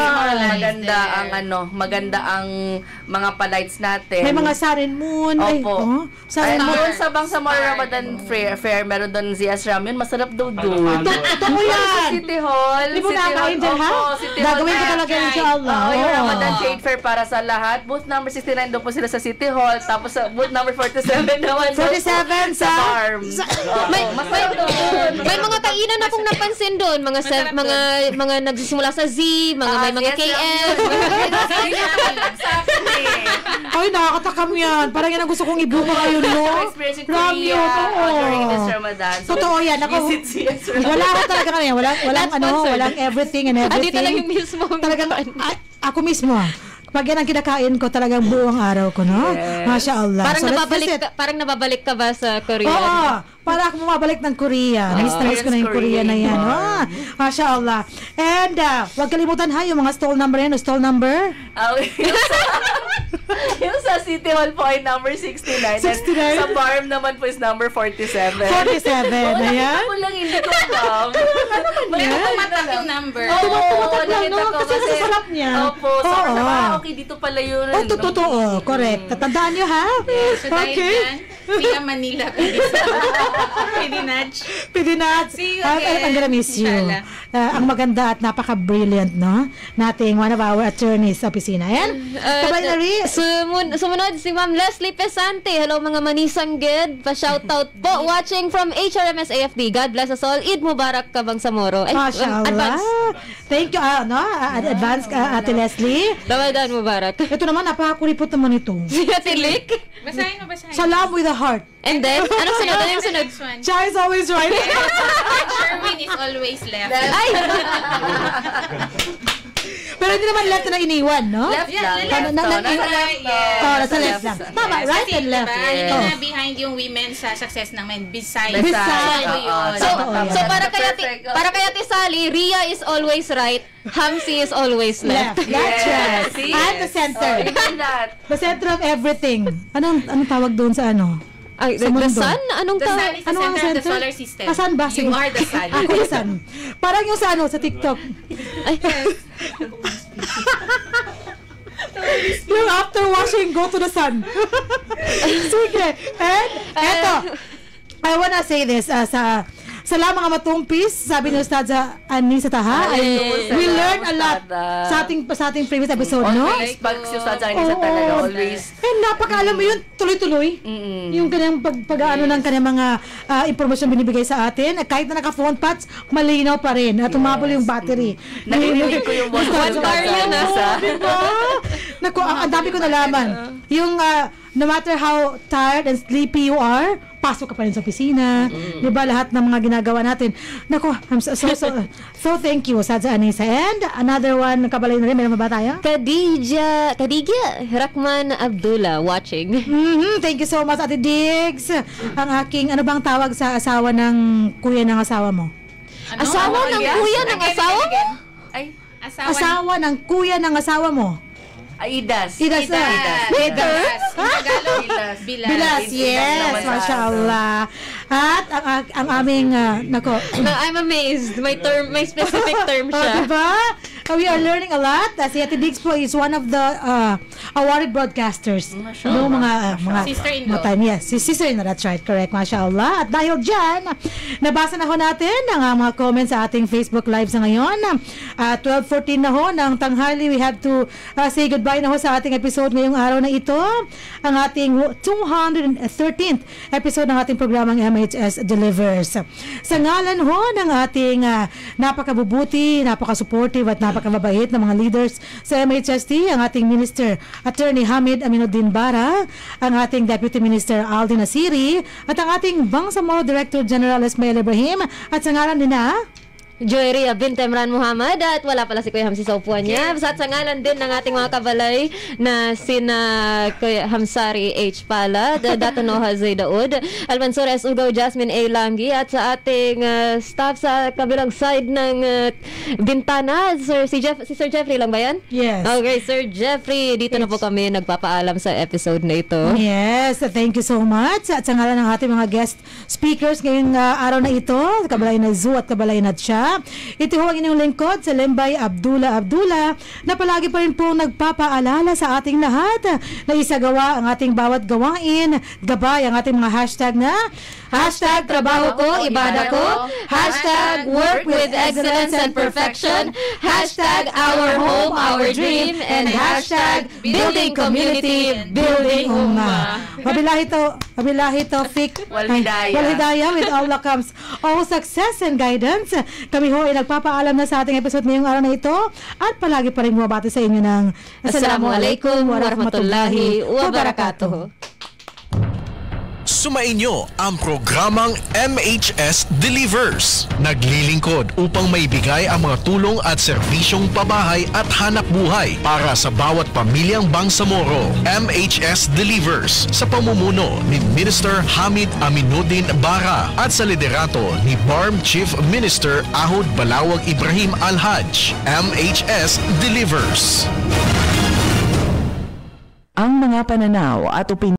maganda ang mga pa-lights natin. May mga Sarin Moon. Opo. Sarin Moon. Doon sa Bangsamoro Ramadan Fair, meron doon Zia's Ramen. Masarap daw doon. Totoo yan. Sa City Hall. Hindi mo nakakain dyan, ha? Gagawin ko talaga, inshallah. Yung Ramadan Shade Fair para sa lahat. Booth number 69 doon po sila sa City Hall. Hall. Tapos sa booth number 47 naman. 47 sa farm. May mga kainan akong napansin doon, mga nagsisimula sa Z, may mga KM. Ay, nakakatakam yan. Parang yan ang gusto kong ibuka kayo, no? Experience in Korea during this Ramadan. So, totoo yan. Wala ako talaga kanina. Walang everything and everything. Dito lang yung mismo. Talagang, ako mismo. Pag yan ang kinakain ko, talagang buong araw ko, no? Yes. Masya Allah. Parang nababalik ka ba sa Korea? Oo. Para ako bumabalik ng Korea. Miss ko na yung Korea na yan. Masya Allah. And, huwag kalimutan yung mga stall number yan. Stall number? Yung sa City Hall po ay number 69. 69? And sa farm naman po is number 47. 47. Ayan. Ako lang hindi ko alam. Pero tumatak yung number. Tumatak lang, no? Kasi nasa sarap niya. Opo. Okay, dito pala yun. Totoo. Correct. Tatandaan nyo, ha? So dahil yan, via Manila, Pidinach. See you again. I'm gonna miss you. Ang maganda at napaka-brilliant, no? Nating one of our attorneys sa opisina. Ayan. Sumunod si Ma'am Leslie Pesante. Hello mga manisangged. Pa-shoutout po. Watching from HRMS AFD. God bless us all. Eid Mubarak Kabang Samoro. Mashallah. Thank you. Advance, Ate Leslie. Ramadan Mubarak. Ito naman, napakakulipot naman ito. Si Ate Lick. Basahin mo. Salam with a heart. And then, anong sunod? Chai is always right. Sherwin is always left. Ay! Pero hindi naman left na iniwan, no? Left lang. Nasa left lang. Tama, right and left. Hindi na behind yung women sa success ng men. Beside. So, para kaya Sally, Ria is always right, Hamsi is always left. That's right. At the center. The center of everything. Anong tawag doon sa ano? Ay, sa the sun? Anong the tawag? sun is the center of the solar system. Sun ba? You are the sun. Ako yung sun. Parang yung sa sa TikTok. Ay. Yung after washing, go to the sun. Sige. And, eto. I wanna say this, sa lamang matumpis, sabi ni Ustad sa Anisa Taha, we learned a lot sa ating previous episode, no? Always, pag si Ustad sa Anisa talaga, always. And napakaalam mo yun, tuloy-tuloy. Yung kanyang pag-ano ng kanyang mga impormasyon binibigay sa atin, kahit na naka-phone pads, malinaw pa rin. At umabol yung battery. Narinig ko yung boss ko sa Anisa. Naku, ang dami ko nalaman. Yung, no matter how tired and sleepy you are, pasok ka pa rin sa opisina. Di ba? Lahat ng mga ginagawa natin. Naku, so thank you, Ustad Anisa. And another one, kabalay na rin. Meron ba tayo? Khadija Rakman Abdullah watching. Thank you so much, Ate Diggs. Ang aking, ano bang tawag sa asawa ng kuya ng asawa mo? Asawa ng kuya ng asawa mo? Ay, asawa ng kuya ng asawa mo? Idas. Bilas. Yes, mashallah. At ang aming I'm amazed. May specific term siya. Diba? We are learning a lot. Si Ate Diggs po is one of the awarded broadcasters. No, mga sister-in-law. Yes, sister-in-law. That's right. Correct. Mashallah. At dahil dyan, nabasa na ho natin ang mga comments sa ating Facebook Live sa ngayon. 12:14 na ho ng tanghali. We have to say goodbye na ho sa ating episode ngayong araw na ito. Ang ating 213th episode ng ating programang MHS Delivers. Sa ngalan ho ng ating napakabubuti, napaka-supportive at napakababait ng mga leaders sa MHST, ang ating Minister Attorney Hamid Aminuddin Bara, ang ating Deputy Minister Aldi Nasiri, at ang ating Bangsamoro Director General Ismail Ibrahim, at sa ngalan nina Joyria bin Temran Muhammad, at wala pala si Kuya Hamsi sa upuan niya. At sa ngalan din ng ating mga kabalay na sina Kuya Hamsari H. Palad, Dato Noha Zaydaud, Almansur S. Ugaw, Jasmine A. Langgi, at sa ating staff sa kabilang side ng bintana, si Sir Jeffrey lang ba yan? Yes. Okay, Sir Jeffrey, dito na po kami nagpapaalam sa episode na ito. Yes, thank you so much. At sa ngalan ng ating mga guest speakers ngayong araw na ito, kabalay na Zoo at kabalay na Cha, ito ho ang inyong lingkod sa Lembay Abdullah na palagi pa rin po nagpapaalala sa ating lahat na isagawa ang ating bawat gawain, gabay ang ating mga hashtag na Hashtag trabaho ko, ibada ko. Hashtag work with excellence and perfection. Hashtag our home, our dream. And hashtag building community, building umma. Wabillahi tawfiq Wal hidayah. wal hidayah. With Allah comes all success and guidance. Kami ho ay nagpapaalam na sa ating episode ngayong araw na ito at palagi pa rin bumabati sa inyo ng Assalamualaikum warahmatullahi wabarakatuh. Sumainyo ang programang MHS Delivers. Naglilingkod upang maibigay ang mga tulong at serbisyong pabahay at hanap buhay para sa bawat pamilyang Bangsamoro. MHS Delivers sa pamumuno ni Minister Hamid Aminuddin Bara at sa liderato ni BARM Chief Minister Ahod Balawag Ibrahim Al-Haj. MHS Delivers. Ang mga pananaw at opinyon